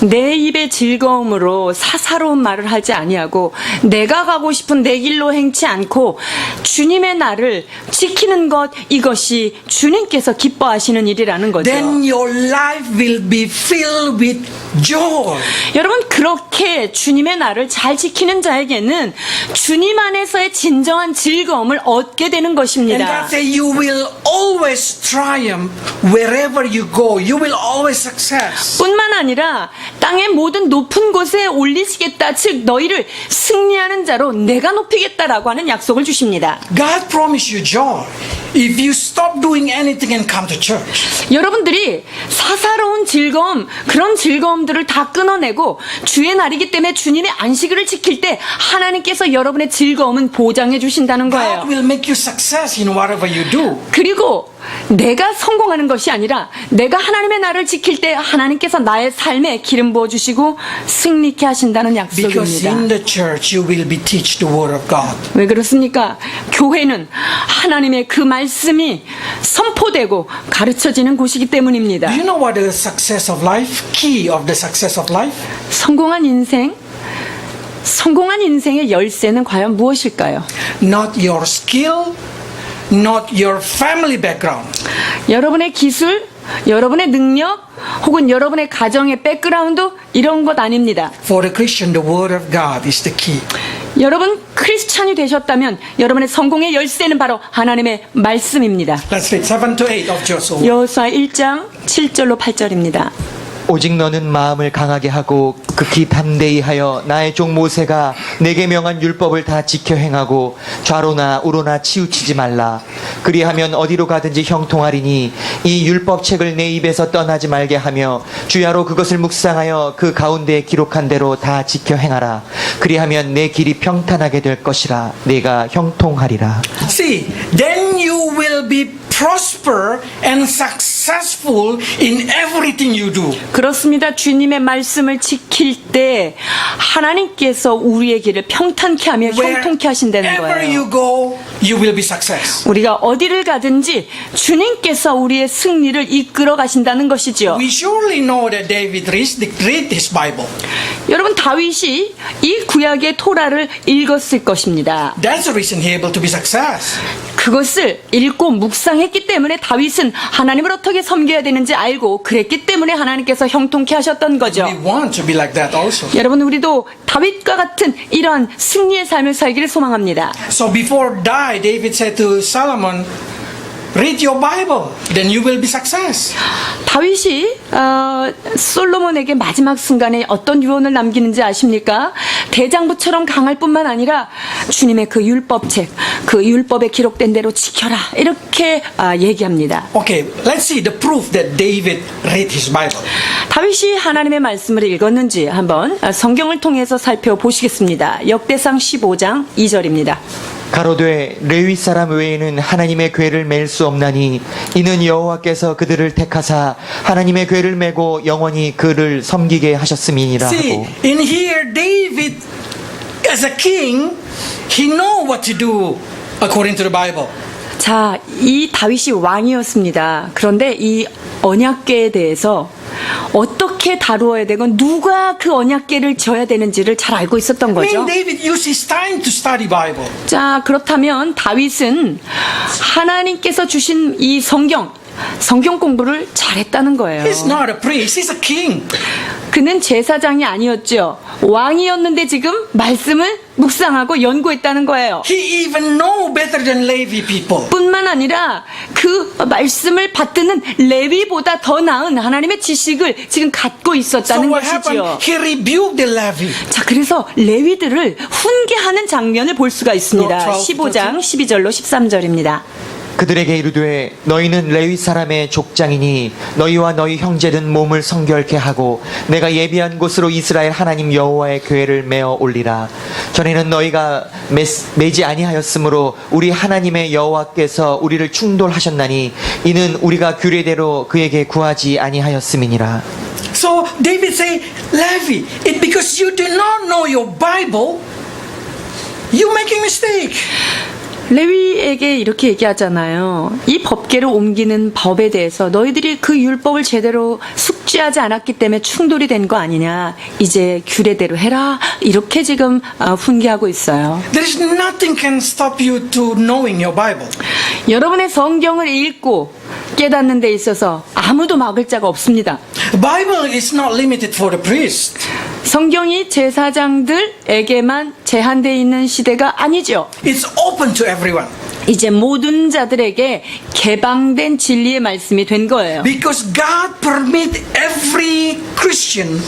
내 입의 즐거움으로 사사로운 말을 하지 아니하고 내가 가고 싶은 내 길로 행치 않고 주님의 날을 지키는 것, 이것이 주님께서 기뻐하시는 일이라는 거죠. then your life will be filled with joy. 여러분, 그렇게 주님의 날을 잘 지키는 자에게는 주님 안에서의 진정한 즐거움을 얻게 되는 And 것입니다. God said you will always triumph wherever you go. You will always success. 뿐만 아니라 땅의 모든 높은 곳에 올리시겠다, 즉 너희를 승리하는 자로 내가 높이겠다라고 하는 약속을 주십니다. God promised you joy if you stop doing anything and come to church. 여러분들이 사사로운 즐거움, 그런 즐거움들을 다 끊어내고 주의 날이기 때문에 주님의 안식일을 지킬 때 하나님께서 여러분의 즐거움은 보장해 주신다는 God 거예요. will make you success in whatever you do. 그리고 내가 성공하는 것이 아니라 내가 하나님의 날을 지킬 때 하나님께서 나의 삶에 기름 부어주시고 승리케 하신다는 Because 약속입니다. in the church you will be teach the word of God. 왜 그렇습니까? 교회는 하나님의 그 말씀이 선포되고 가르쳐지는 곳이기 때문입니다. Do you know what the success of life? Key of the success of life? 성공한 인생의 열쇠는 과연 무엇일까요? Not your skill, not your family background. 여러분의 기술, 여러분의 능력, 혹은 여러분의 가정의 백그라운드, 이런 것 아닙니다. For the Christian, the word of God is the key. 여러분 크리스찬이 되셨다면 여러분의 성공의 열쇠는 바로 하나님의 말씀입니다. Let's read 7 to 8 of Joshua. 여호수아 1장 7절로 8절입니다. 오직 너는 마음을 강하게 하고 극히 담대히 하여 나의 종 모세가 내게 명한 율법을 다 지켜 행하고 좌로나 우로나 치우치지 말라. 그리하면 어디로 가든지 형통하리니 이 율법책을 내 입에서 떠나지 말게 하며 주야로 그것을 묵상하여 그 가운데에 기록한 대로 다 지켜 행하라. 그리하면 내 길이 평탄하게 될 것이라. 내가 형통하리라. See, then you will be prosper and successful in everything you do. 그렇습니다. 주님의 말씀을 지킬 때 하나님께서 우리의 길을 평탄케 하며 형통케 하신다는 Wherever 거예요. you go, you will be success. 우리가 어디를 가든지 주님께서 우리의 승리를 이끌어 가신다는 것이죠. We surely know that David read his Bible. 여러분, 다윗이 이 구약의 토라를 읽었을 것입니다. That's the reason he able to be success. 그것을 읽고 묵상했기 때문에 다윗은 하나님을 어떻게 섬겨야 되는지 알고 그랬기 때문에 하나님께서 형통케 하셨던 거죠. We want to be like that also. 여러분, 우리도 다윗과 같은 이러한 승리의 삶을 살기를 소망합니다. So before die, David said to Solomon, read your Bible, then you will be success. 다윗이 솔로몬에게 마지막 순간에 어떤 유언을 남기는지 아십니까? 대장부처럼 강할 뿐만 아니라 주님의 그 율법책, 그 율법에 기록된 대로 지켜라, 이렇게 얘기합니다. Okay, let's see the proof that David read his Bible. 다윗이 하나님의 말씀을 읽었는지 한번 성경을 통해서 살펴보시겠습니다. 역대상 15장 2절입니다. 가로되 레위 사람 외에는 하나님의 궤를 맬 수 없나니 이는 여호와께서 그들을 택하사 하나님의 궤를 메고 영원히 그를 섬기게 하셨음이니라 See, 하고. in here, David, as a king, he know what to do according to the Bible. 자, 이 다윗이 왕이었습니다. 그런데 이 언약궤에 대해서 어떻게 다루어야 되고 누가 그 언약궤를 져야 되는지를 잘 알고 있었던 I mean, 거죠. David used his time to study Bible. 자, 그렇다면 다윗은 하나님께서 주신 이 성경 공부를 잘했다는 거예요. He's not a priest, he's a king. 그는 제사장이 아니었죠. 왕이었는데 지금 말씀을 묵상하고 연구했다는 거예요. He even know better than Levi people. 뿐만 아니라 그 말씀을 받드는 레위보다 더 나은 하나님의 지식을 지금 갖고 So 있었다는 what 것이지요. happened? He rebuked the Levi. 자, 그래서 레위들을 훈계하는 장면을 볼 수가 있습니다. 15장 12절로 13절입니다. 그들에게 이르되 너희는 레위 사람의 족장이니 너희와 너희 형제는 몸을 성결케 하고 내가 예비한 곳으로 이스라엘 하나님 여호와의 교회를 메어 올리라. 전에는 너희가 매지 아니하였으므로 우리 하나님의 여호와께서 우리를 충돌하셨나니 이는 우리가 규례대로 그에게 구하지 아니하였음이니라. So David say, Levi, it's because you do not know your Bible, you making mistake. 레위에게 이렇게 얘기하잖아요. 이 법궤를 옮기는 법에 대해서 너희들이 그 율법을 제대로 숙지하지 않았기 때문에 충돌이 된 거 아니냐. 이제 규례대로 해라. 이렇게 지금 훈계하고 있어요. There is nothing can stop you to knowing your Bible. 여러분의 성경을 읽고 깨닫는 데 있어서 아무도 막을 자가 없습니다. The Bible is not limited for the priest. 성경이 제사장들에게만 제한되어 있는 시대가 아니죠. It's open to everyone. 이제 모든 자들에게 개방된 진리의 말씀이 된 거예요. Because God permit every Christian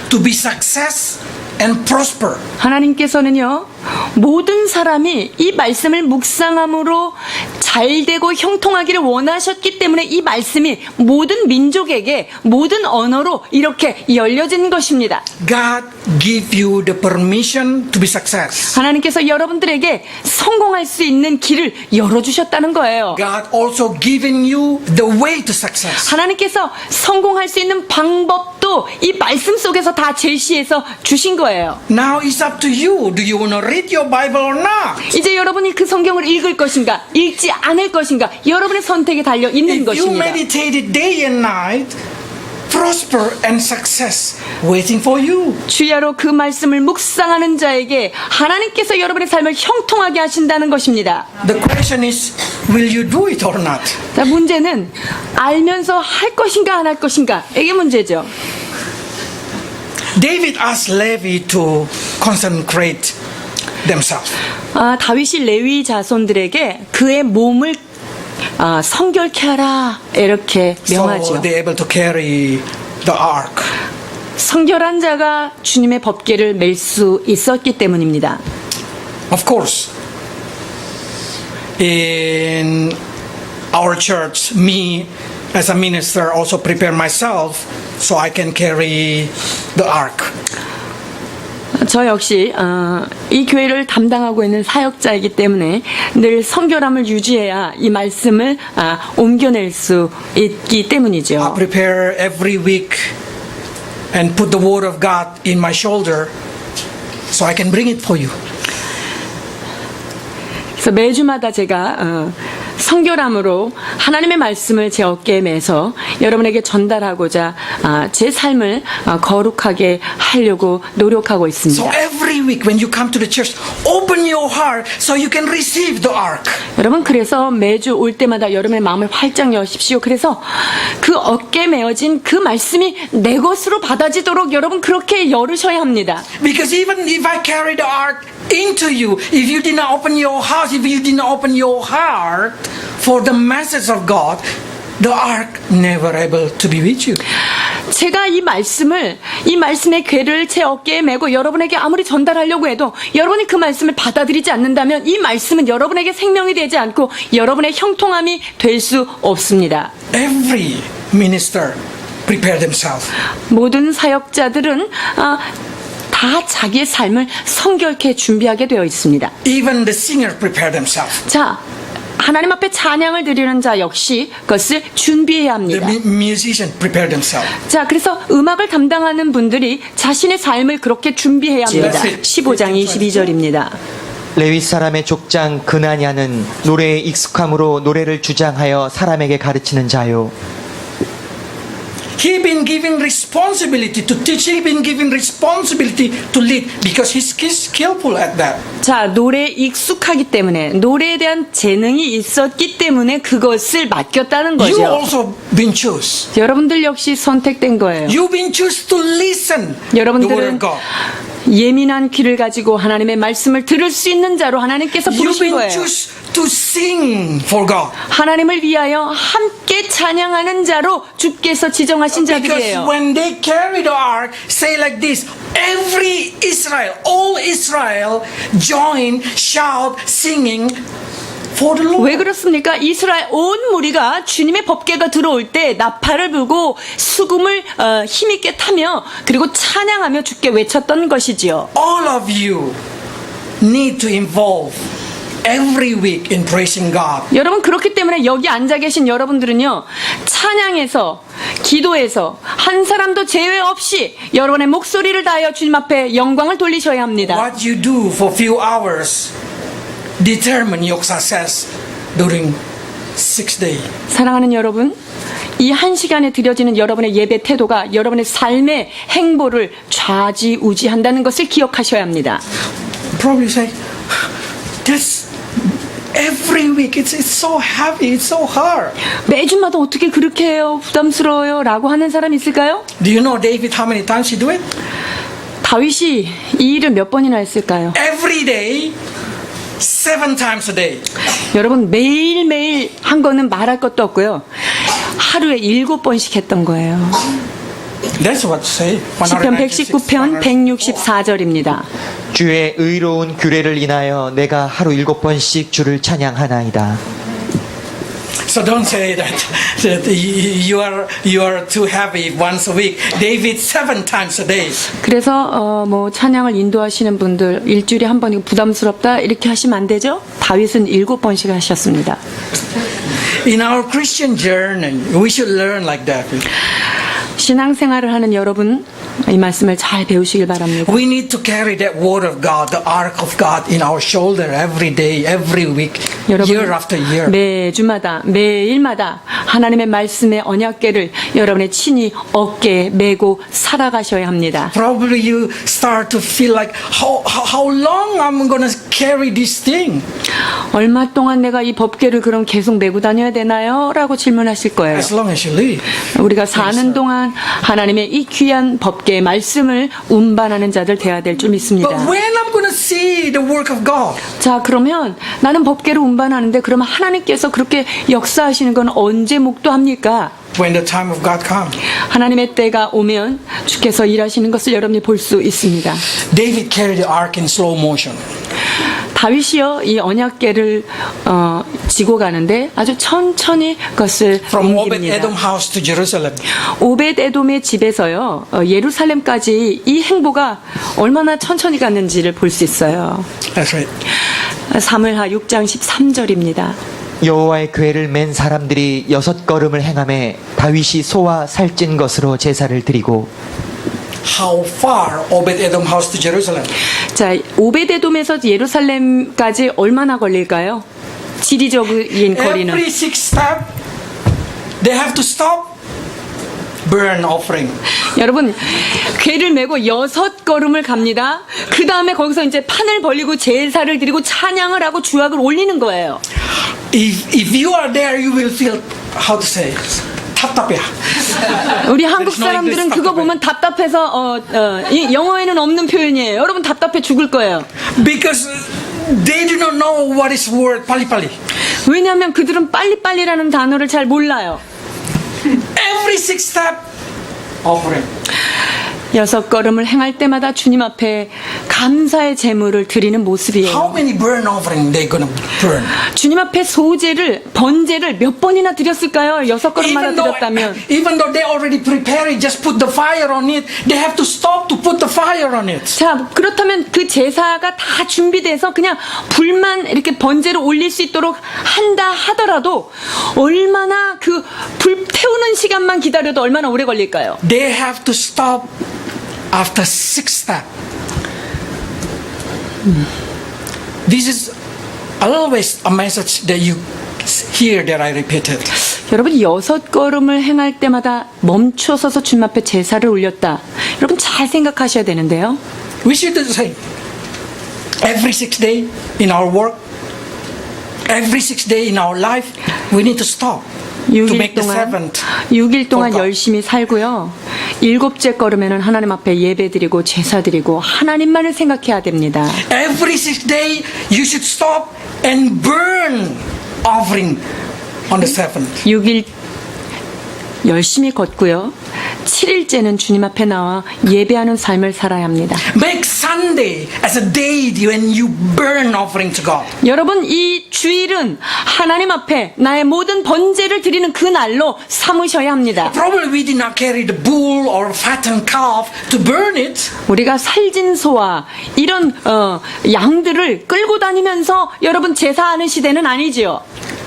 to be success and prosper. 하나님께서는요, 모든 사람이 이 말씀을 묵상함으로 잘되고 형통하기를 원하셨기 때문에 이 말씀이 모든 민족에게 모든 언어로 이렇게 열려진 것입니다. God give you the permission to be success. 하나님께서 여러분들에게 성공할 수 있는 길을 열어주셨다는 거예요. God also given you the way to success. 하나님께서 성공할 수 있는 방법도 이 말씀 속에서 다 제시해서 주신 거예요. Now it's up to you. Do you want to read your Bible or not? 이제 여러분이 그 성경을 읽을 것인가, 읽지 않을 것인가, 여러분의 선택에 달려 있는 If you 것입니다. meditate it day and night, prosper and success waiting for you. 주야로 그 말씀을 묵상하는 자에게 하나님께서 여러분의 삶을 형통하게 하신다는 것입니다. The question is, will you do it or not? 자, 문제는 알면서 할 것인가 안 할 것인가, 이게 문제죠. David asked Levi to consecrate themselves. 다윗이 레위 자손들에게 그의 몸을 성결케 하라 이렇게 명하죠. So they're able to carry the ark. 성결한 자가 주님의 법궤를 멜 수 있었기 때문입니다. Of course, in our church, me as a minister also prepare myself so I can carry the ark. 저 역시 이 교회를 담당하고 있는 사역자이기 때문에 늘 성결함을 유지해야 이 말씀을 옮겨낼 수 있기 I 때문이죠. prepare every week and put the word of God in my shoulder so I can bring it for you. 그래서 매주마다 제가 성결함으로 하나님의 말씀을 제 어깨에 매서 여러분에게 전달하고자 제 삶을 거룩하게 하려고 노력하고 So 있습니다. every week when you come to the church, open your heart so you can receive the ark. 여러분, 그래서 매주 올 때마다 여러분의 마음을 활짝 여십시오. 그래서 그 어깨에 메어진 그 말씀이 내 것으로 받아지도록 여러분 그렇게 열으셔야 합니다. Because even if I carry the ark into you, if you did not open your house, if you did not open your heart for the message of God, the ark never able to be with you. 제가 이 말씀의 궤를 제 어깨에 메고 여러분에게 아무리 전달하려고 해도 여러분이 그 말씀을 받아들이지 않는다면 이 말씀은 여러분에게 생명이 되지 않고 여러분의 형통함이 될 수 없습니다. Every minister prepare themselves. 모든 사역자들은 다 자기의 삶을 성결케 준비하게 되어 있습니다. Even the singer prepare themselves. 자, 하나님 앞에 찬양을 드리는 자 역시 그것을 준비해야 The 합니다. musician prepare themselves. 자, 그래서 음악을 담당하는 분들이 자신의 삶을 그렇게 준비해야 합니다. 15장 22절입니다. 레위 사람의 족장 그나냐는 노래에 익숙함으로 노래를 주장하여 사람에게 가르치는 자요. He been given responsibility to teach. He been given responsibility to lead because he's skillful at that. 자, 노래에 익숙하기 때문에, 노래에 대한 재능이 있었기 때문에 그것을 맡겼다는 You 거죠. also been chosen. 여러분들 역시 선택된 거예요. You've been chosen to listen the word 여러분들은 of God. 예민한 귀를 가지고 하나님의 말씀을 들을 수 있는 자로 하나님께서 You've 부르신 been 거예요. chosen to sing for God. 하나님을 위하여 함께 찬양하는 자로 주께서 지정하신 Because 자들이에요. when they carry the ark, say like this, every Israel, all Israel join, shout, singing for the Lord. 왜 그렇습니까? 이스라엘 온 무리가 주님의 법궤가 들어올 때 나팔을 불고 수금을 힘있게 타며 그리고 찬양하며 주께 외쳤던 것이지요. All of you need to involve every week in praising God. 여러분 그렇기 때문에 여기 앉아 계신 여러분들은요. 찬양에서 기도에서 한 사람도 제외 없이 여러분의 목소리를 다하여 주님 앞에 영광을 돌리셔야 합니다. What you do for few hours determine your success during 6 days. 사랑하는 여러분, 이 한 시간에 드려지는 여러분의 예배 태도가 여러분의 삶의 행보를 좌지우지한다는 것을 기억하셔야 합니다. Probably say, that's every week. It's so heavy. It's so hard. 매주마다 어떻게 그렇게 해요? 부담스러워요? 라고 하는 사람 있을까요? Do you know David how many times he do it? 다윗이 이 일을 몇 번이나 했을까요? Every day, 7 times a day. 여러분 매일매일 한 거는 말할 것도 없고요. 하루에 7번씩 했던 거예요. That's what say. 시편 119편 164절입니다. 주의 의로운 규례를 인하여 내가 하루 7번씩 주를 찬양하나이다. So don't say that you are too heavy once a week. David 7 times a day. 그래서 뭐 찬양을 인도하시는 분들 일주일에 한 번이고 부담스럽다 이렇게 하시면 안 되죠? 다윗은 7번씩 하셨습니다. In our Christian journey, we should learn like that. 신앙생활을 하는 여러분 이 말씀을 잘 배우시길 바랍니다. We need to carry that word of God, the ark of God in our shoulder every day, every week, year after year. 매주마다 매일마다 하나님의 말씀의 언약궤를 여러분의 친히 어깨에 메고 살아가셔야 합니다. Probably you start to feel like how long I'm going to carry this thing. 얼마 동안 내가 이 법궤를 그럼 계속 메고 다녀야 되나요? 라고 질문하실 거예요. As long as you live. 우리가 사는 동안 하나님의 이 귀한 법궤의 말씀을 운반하는 자들 되어야 될 줄 믿습니다. But when I'm going to see the work of God? 자, 그러면 나는 법궤를 운반하는데 그러면 하나님께서 그렇게 역사하시는 건 언제 목도합니까? When the time of God comes. 하나님의 때가 오면 주께서 일하시는 것을 여러분이 볼 수 있습니다. David carried the ark in slow motion. 다윗이요 이 언약궤를 지고 가는데 아주 천천히 그것을 From 옮깁니다. Obed-Edom house to Jerusalem. 오벳에돔의 집에서요 예루살렘까지 이 행보가 얼마나 천천히 갔는지를 볼 수 있어요. That's right. 사무엘하 6장 13절입니다. 여호와의 궤를 맨 사람들이 6걸음을 행하매 다윗이 소와 살찐 것으로 제사를 드리고 How far Obed-Edom house to Jerusalem? 자, 오벳에돔에서 예루살렘까지 얼마나 걸릴까요? 지리적인 거리는 Every 6 step, they have to stop, burn offering. 여러분 궤를 메고 6걸음을 갑니다. 그 다음에 거기서 이제 판을 벌리고 제사를 드리고 찬양을 하고 주악을 올리는 거예요. If you are there, you will feel how to say 답답해. 우리 한국 사람들은 그거 보면 답답해서 이 영어에는 없는 표현이에요. 여러분 답답해 죽을 거예요. Because they do not know what is word 빨리빨리. 왜냐하면 그들은 빨리빨리라는 단어를 잘 몰라요. Every 6 step, offering. 6걸음을 행할 때마다 주님 앞에 감사의 제물을 드리는 How 모습이에요. many burn offering they gonna burn? 주님 앞에 소제를 번제를 몇 번이나 드렸을까요? 6걸음마다 드렸다면 even though they already prepared it, just put the fire on it. They have to stop to put the fire on it. 자, 그렇다면 그 제사가 다 준비돼서 그냥 불만 이렇게 번제를 올릴 수 있도록 한다 하더라도 얼마나 그 불 태우는 시간만 기다려도 얼마나 오래 걸릴까요? They have to stop after 6 steps. This is always a message that you hear that I repeated. 여러분 6걸음을 행할 때마다 멈춰서서 주님 앞에 제사를 올렸다. 여러분 잘 생각하셔야 되는데요. We should do the same. Every 6 day in our work, every 6 day in our life, we need to stop to 6일 make the 동안 seventh. 6일 동안 for God. 열심히 살고요. 7째 걸음에는 하나님 앞에 예배드리고 제사드리고 하나님만을 생각해야 됩니다. Every 6 day, you should stop and burn offering on the seventh. 6일 열심히 걷고요. 7일째는 주님 앞에 나와 예배하는 삶을 살아야 합니다. Make Sunday as a day when you burn offering to God. 여러분 이 주일은 하나님 앞에 나의 모든 번제를 드리는 그 날로 삼으셔야 합니다. Probably we did not carry the bull or fattened calf to burn it. 우리가 살진 소와 이런 양들을 끌고 다니면서 여러분 제사하는 시대는 아니지요.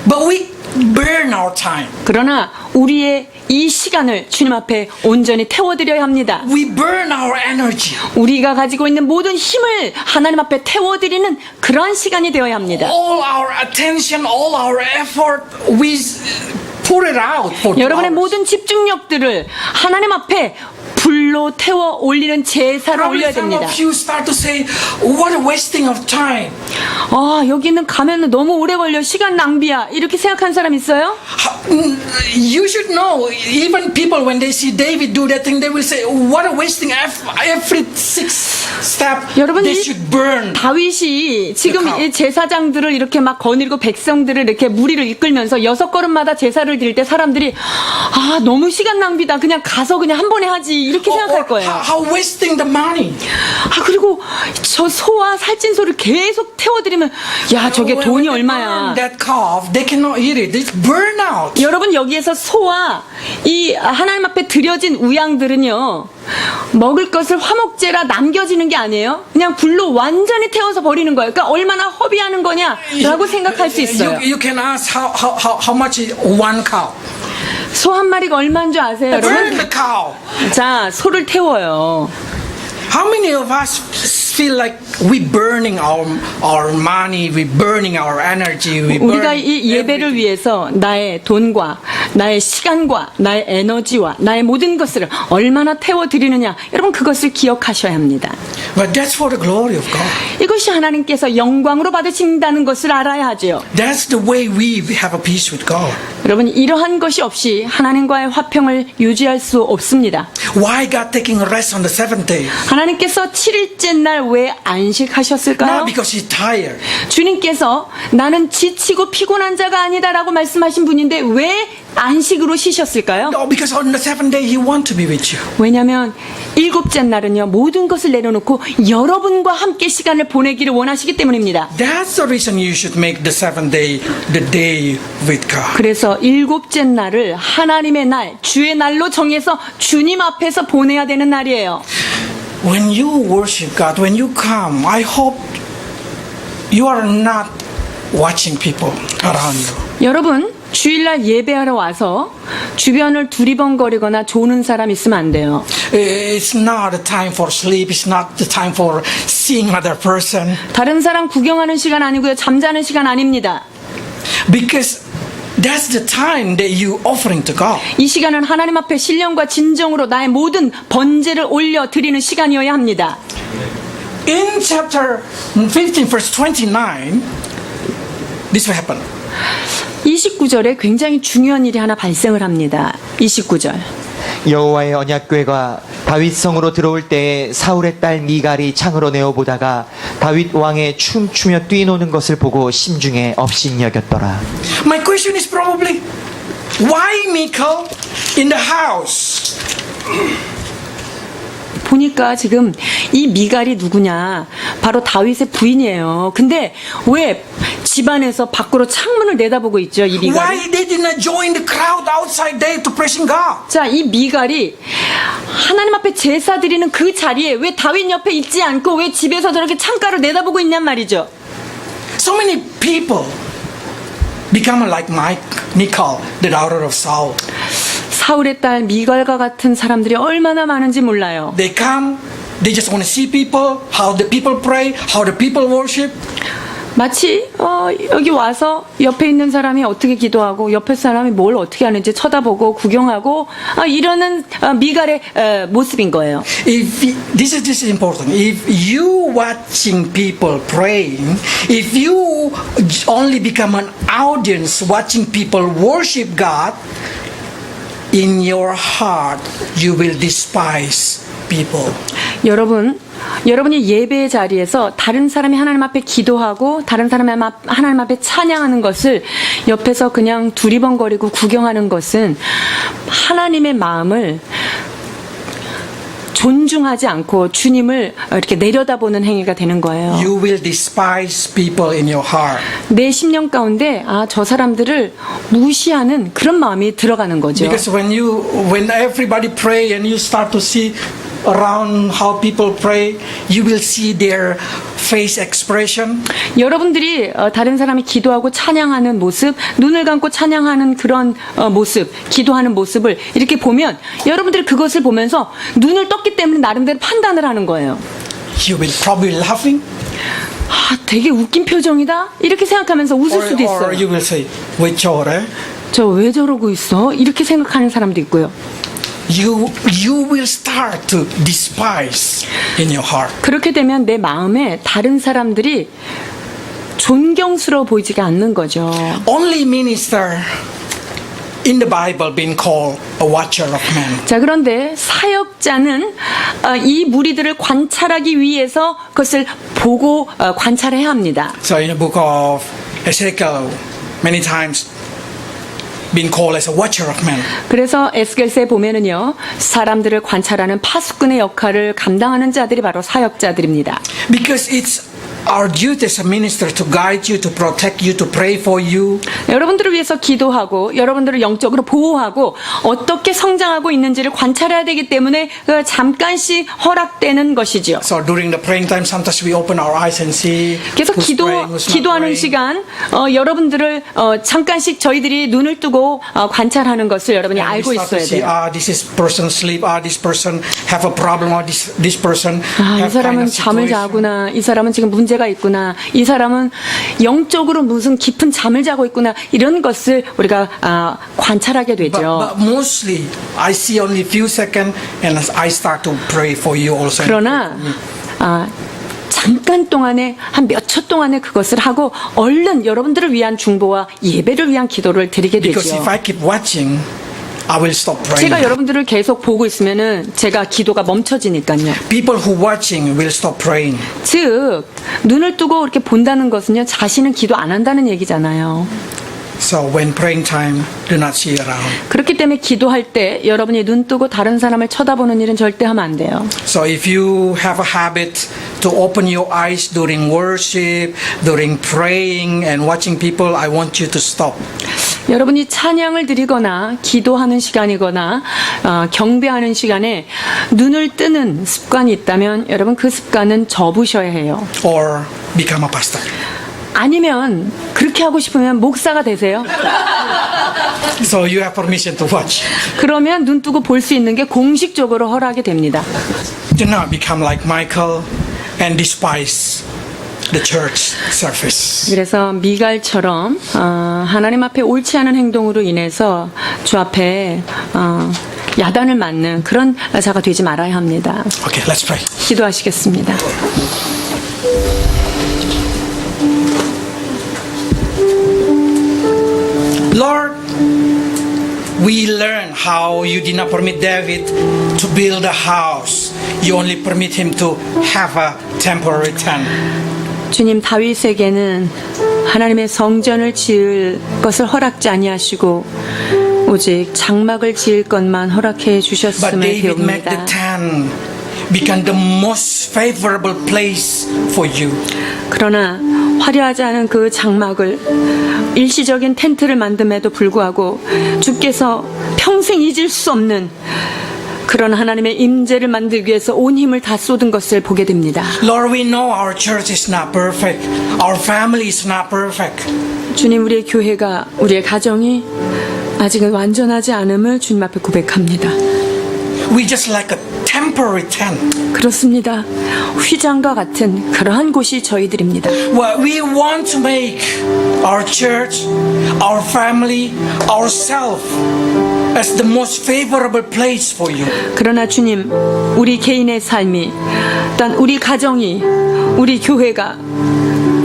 But we burn our time. 그러나 우리의 이 시간을 주님 앞에 온전히 태워드려야 합니다. We burn our energy. 우리가 가지고 있는 모든 힘을 하나님 앞에 태워드리는 그러한 시간이 되어야 합니다. All our attention, all our effort, we put it out for 여러분의 others. 모든 집중력들을 하나님 앞에 불로 태워 올리는 제사를 Probably 올려야 some 됩니다. of you start to say, what a wasting of time. 아, 여기는 가면 너무 오래 걸려. 시간 낭비야. 이렇게 생각하는 사람 있어요? You should know, even people when they see David do that thing, they will say, what a wasting every 6 step 여러분, they 이 should burn. 다윗이 지금 그러니까. 이 제사장들을 이렇게 막 거느리고 백성들을 이렇게 무리를 이끌면서 6걸음마다 제사를 드릴 때 사람들이 아, 너무 시간 낭비다. 그냥 가서 그냥 한 번에 하지. 이렇게 생각할 거예요. How wasting the money. 아, 그리고 저 소와 살찐 소를 계속 태워드리면 야, 저게 When 돈이 they 얼마야. burn that calf, they cannot eat it. It's burn out. 여러분 여기에서 소와 이 하나님 앞에 드려진 우양들은요 먹을 것을 화목제라 남겨지는 게 아니에요. 그냥 불로 완전히 태워서 버리는 거예요. 그러니까 얼마나 허비하는 거냐라고 생각할 수 있어요. You can ask how much is one cow. 소 한 마리가 얼마인 줄 아세요, Burn 여러분? the cow. 자, 소를 태워요. How many of us feel like we burning our money, we burning our energy, we 우리가 burn 이 예배를 everything. 위해서 나의 돈과 나의 시간과 나의 에너지와 나의 모든 것을 얼마나 태워드리느냐, 여러분 그것을 기억하셔야 합니다. But that's for the glory of God. 이것이 하나님께서 영광으로 받으신다는 것을 알아야 하죠. That's the way we have a peace with God. 여러분 이러한 것이 없이 하나님과의 화평을 유지할 수 없습니다. Why God taking a rest on the seventh day? 하나님께서 7일째 날 왜 안식하셨을까요? Not because He's tired. 주님께서 나는 지치고 피곤한 자가 아니다라고 말씀하신 분인데 왜 안식으로 쉬셨을까요? No, because on the seventh day He wants to be with you. 왜냐하면 7째 날은요 모든 것을 내려놓고 여러분과 함께 시간을 보내기를 원하시기 때문입니다. That's the reason you should make the seventh day the day with God. 그래서 7째 날을 하나님의 날, 주의 날로 정해서 주님 앞에서 보내야 되는 날이에요. When you worship God, when you come, I hope you are not watching people around you. 여러분 주일날 예배하러 와서 주변을 두리번거리거나 조는 사람 있으면 안 돼요. It's not the time for sleep. It's not the time for seeing another person. 다른 사람 구경하는 시간 아니고요. 잠자는 시간 아닙니다. Because that's the time that you offering to God. 이 시간은 하나님 앞에 신령과 진정으로 나의 모든 번제를 올려 드리는 시간이어야 합니다. In chapter 15, verse 29, this will happen. 29절에 굉장히 중요한 일이 하나 발생을 합니다. 29절. 여호와의 언약궤가 다윗 성으로 들어올 때에 사울의 딸 미갈이 창으로 내어보다가 다윗 왕의 춤추며 뛰노는 것을 보고 심중에 업신여겼더라. My question is probably, why Michal in the house? 보니까 지금 이 미갈이 누구냐? 바로 다윗의 부인이에요. 근데 왜 집안에서 밖으로 창문을 내다보고 있죠, 이 미갈이? Why they did not join the crowd outside there to praising God? 자, 이 미갈이 하나님 앞에 제사 드리는 그 자리에 왜 다윗 옆에 있지 않고 왜 집에서 저렇게 창가를 내다보고 있냔 말이죠. So many people become like Michal, the daughter of Saul. 사울의 딸 미갈과 같은 사람들이 얼마나 많은지 몰라요. They come, they just want to see people, how the people pray, how the people worship. 마치 여기 와서 옆에 있는 사람이 어떻게 기도하고 옆에 사람이 뭘 어떻게 하는지 쳐다보고 구경하고 이러는 미갈의 모습인 거예요. This is important. If you watching people praying, if you only become an audience watching people worship God, in your heart you will despise people. 여러분이 예배의 자리에서 다른 사람이 하나님 앞에 기도하고 다른 사람이 하나님 앞에 찬양하는 것을 옆에서 그냥 두리번거리고 구경하는 것은 하나님의 마음을 존중하지 않고 주님을 이렇게 내려다보는 행위가 되는 거예요. You will despise people in your heart. 내 심령 가운데 저 사람들을 무시하는 그런 마음이 들어가는 거죠. Because when everybody pray and you start to see around how people pray, you will see their face expression. 여러분들이 다른 사람이 기도하고 찬양하는 모습, 눈을 감고 찬양하는 그런 모습, 기도하는 모습을 이렇게 보면 여러분들이 그것을 보면서 눈을 떴기 때문에 나름대로 판단을 하는 거예요. You will probably laughing. 되게 웃긴 표정이다? 이렇게 생각하면서 웃을 수도 Or 있어요. you will say, 왜 저래? 저 왜 저러고 있어? 이렇게 생각하는 사람도 있고요. You will start to despise in your heart. 그렇게 되면 내 마음에 다른 사람들이 존경스러워 보이지가 않는 거죠. Only minister in the Bible being called a watcher of men. 자, 그런데 사역자는 이 무리들을 관찰하기 위해서 그것을 보고 관찰해야 합니다. So in the book of Ezekiel, many times being called as a watcher of men. 그래서 에스겔서에 보면은요, 사람들을 관찰하는 파수꾼의 역할을 감당하는 자들이 바로 사역자들입니다. Because it's our duty as a minister to guide you, to protect you, to pray for you. 여러분들을 위해서 기도하고 여러분들을 영적으로 보호하고 어떻게 성장하고 있는지를 관찰해야 되기 때문에 잠깐씩 허락되는 것이죠. So during the praying time, sometimes we open our eyes and see 그래서 who's praying, who's not 기도하는 praying. 시간 여러분들을 잠깐씩 저희들이 눈을 뜨고 관찰하는 것을 여러분이 And we 알고 start to 있어야 see, 돼요. this is person sleep, this person have a problem, or this person 이 have kind 사람은 of 잠을 situation. 자구나. 이 사람은 지금 문제가 있구나. 이 사람은 영적으로 무슨 깊은 잠을 자고 있구나. 이런 것을 우리가 관찰하게 되죠. But mostly, I see only few seconds, and I start to pray for you also. 그러나 잠깐 동안에 한 몇 초 동안에 그것을 하고 얼른 여러분들을 위한 중보와 예배를 위한 기도를 드리게 Because 되죠. if I keep watching, I will stop praying. 제가 여러분들을 계속 보고 있으면은 제가 기도가 멈춰지니까요. People who watching will stop praying. 즉 눈을 뜨고 이렇게 본다는 것은요, 자신은 기도 안 한다는 얘기잖아요. So when praying time, do not see around. 그렇기 때문에 기도할 때 여러분이 눈 뜨고 다른 사람을 쳐다보는 일은 절대 하면 안 돼요. So if you have a habit to open your eyes during worship, during praying and watching people, I want you to stop. 여러분이 찬양을 드리거나 기도하는 시간이거나 경배하는 시간에 눈을 뜨는 습관이 있다면 여러분 그 습관은 접으셔야 해요. Or become a pastor. 아니면 그렇게 하고 싶으면 목사가 되세요. So you have permission to watch. 그러면 눈 뜨고 볼 수 있는 게 공식적으로 허락이 됩니다. Do not become like Michael and despise the church service. 그래서 미갈처럼 하나님 앞에 옳지 않은 행동으로 인해서 주 앞에 야단을 맞는 그런 자가 되지 말아야 합니다. Okay, let's pray. 기도하시겠습니다. Lord, we learn how you did not permit David to build a house. You only permit him to have a temporary tent. 주님, 다윗에게는 하나님의 성전을 지을 것을 허락지 아니하시고 오직 장막을 지을 것만 허락해 But 주셨음을 David made the 배웁니다. tent become the most favorable place for you. 그러나 화려하지 않은 그 장막을 일시적인 텐트를 만듦에도 불구하고 주께서 평생 잊을 수 없는 그런 하나님의 임재를 만들기 위해서 온 힘을 다 쏟은 것을 보게 됩니다. Lord, we know our church is not perfect. Our family is not perfect. 주님, 우리의 교회가, 우리의 가정이 아직은 완전하지 않음을 주님 앞에 고백합니다. We just like a temple temporary tent. 그렇습니다. 휘장과 같은 그러한 곳이 저희들입니다. Well, we want to make our church, our family, ourselves as the most favorable place for you. 그러나 주님, 우리 개인의 삶이, 또한 우리 가정이, 우리 교회가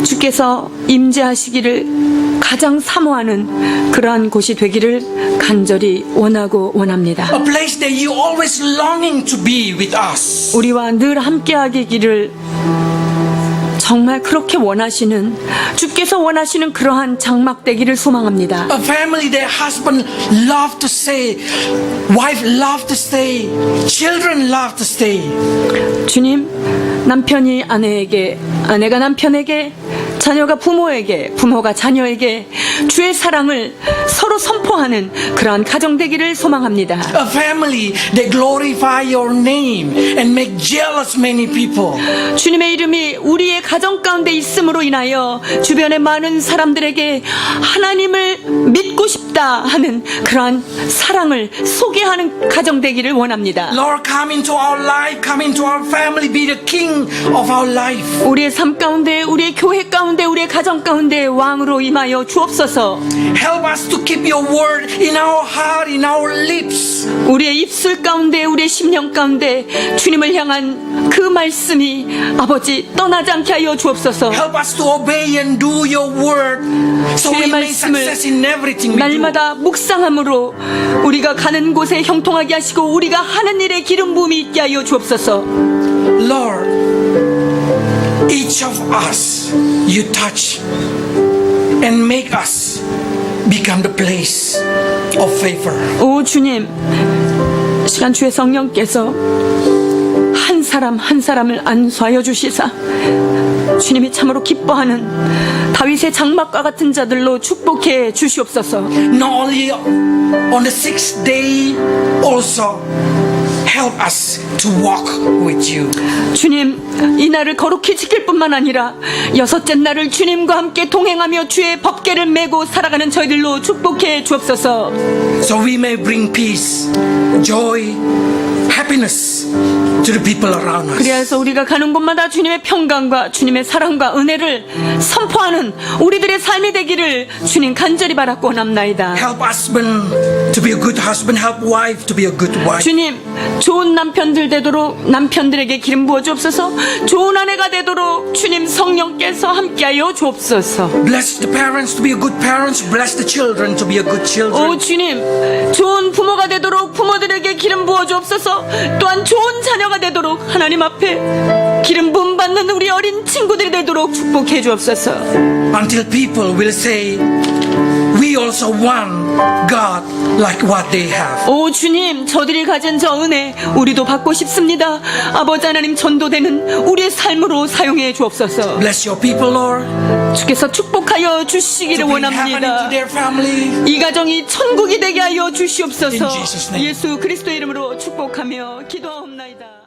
주께서 임재하시기를 가장 사모하는 그러한 곳이 되기를 간절히 원하고 원합니다. A place that you always longing to be with us. 우리와 늘 함께하기를 정말 그렇게 원하시는, 주께서 원하시는 그러한 장막 되기를 소망합니다. A family that husband love to stay, wife love to stay, children love to stay. 주님, 남편이 아내에게, 아내가 남편에게, 자녀가 부모에게, 부모가 자녀에게 주의 사랑을 서로 선포하는 그러한 가정 되기를 소망합니다. A family that glorify your name and make jealous many people. 주님의 이름이 우리의 가정 가운데 있음으로 인하여 주변의 많은 사람들에게 하나님을 믿고 싶다 하는 그러한 사랑을 소개하는 가정 되기를 원합니다. Lord, come into our life, come into our family, be the king of our life. 우리의 삶 가운데, 우리의 교회 가운데, 우리의 가정 가운데 왕으로 임하여 주옵소서. Help us to keep your word in our heart, in our lips. 우리의 입술 가운데, 우리의 심령 가운데 주님을 향한 그 말씀이 아버지 떠나지 않게 하여 주옵소서. Help us to obey and do your word so we 주의 may success in everything we do. 날마다 묵상함으로 우리가 가는 곳에 형통하게 하시고 우리가 하는 일에 기름 부음이 있게 하여 주옵소서. Lord, each of us you touch and make us become the place of favor. 오 주님, 시간 주의 성령께서 한 사람 한 사람을 안수하여 주시사 주님이 참으로 기뻐하는 다윗의 장막과 같은 자들로 축복해 주시옵소서. Not only on the sixth day, also help us to walk with you. 주님, 이 날을 거룩히 지킬 뿐만 아니라 여섯째 날을 주님과 함께 동행하며 주의 법궤를 메고 살아가는 저희들로 축복해 주옵소서. So we may bring peace, joy, happiness to the people around us. 그래서 우리가 가는 곳마다 주님의 평강과 주님의 사랑과 은혜를 선포하는 우리들의 삶이 되기를 주님 간절히 바라고 원합나이다. Help husband to be a good husband, help wife to be a good wife. 주님, 좋은 남편들 되도록 남편들에게 기름 부어 주옵소서. 좋은 아내가 되도록 주님 성령께서 함께하여 주옵소서. Bless the parents to be a good parents, bless the children to be a good children. 오 주님, 좋은 부모가 되도록 부모들에게 기름 부어 주옵소서. 또한 좋은 자녀가 되도록 하나님 앞에 기름 부음 받는 우리 어린 친구들이 되도록 축복해 주옵소서. Until people will say, we also want God like what they have. 오 주님, 저들이 가진 저 은혜 우리도 받고 싶습니다. 아버지 하나님 전도되는 우리의 삶으로 사용해 주옵소서. Bless your people, Lord. 주께서 축복하여 주시기를 To bring heaven into 원합니다. their family. 이 가정이 천국이 되게 하여 주시옵소서. In Jesus' name. 예수 그리스도의 이름으로 축복하며 기도하옵나이다.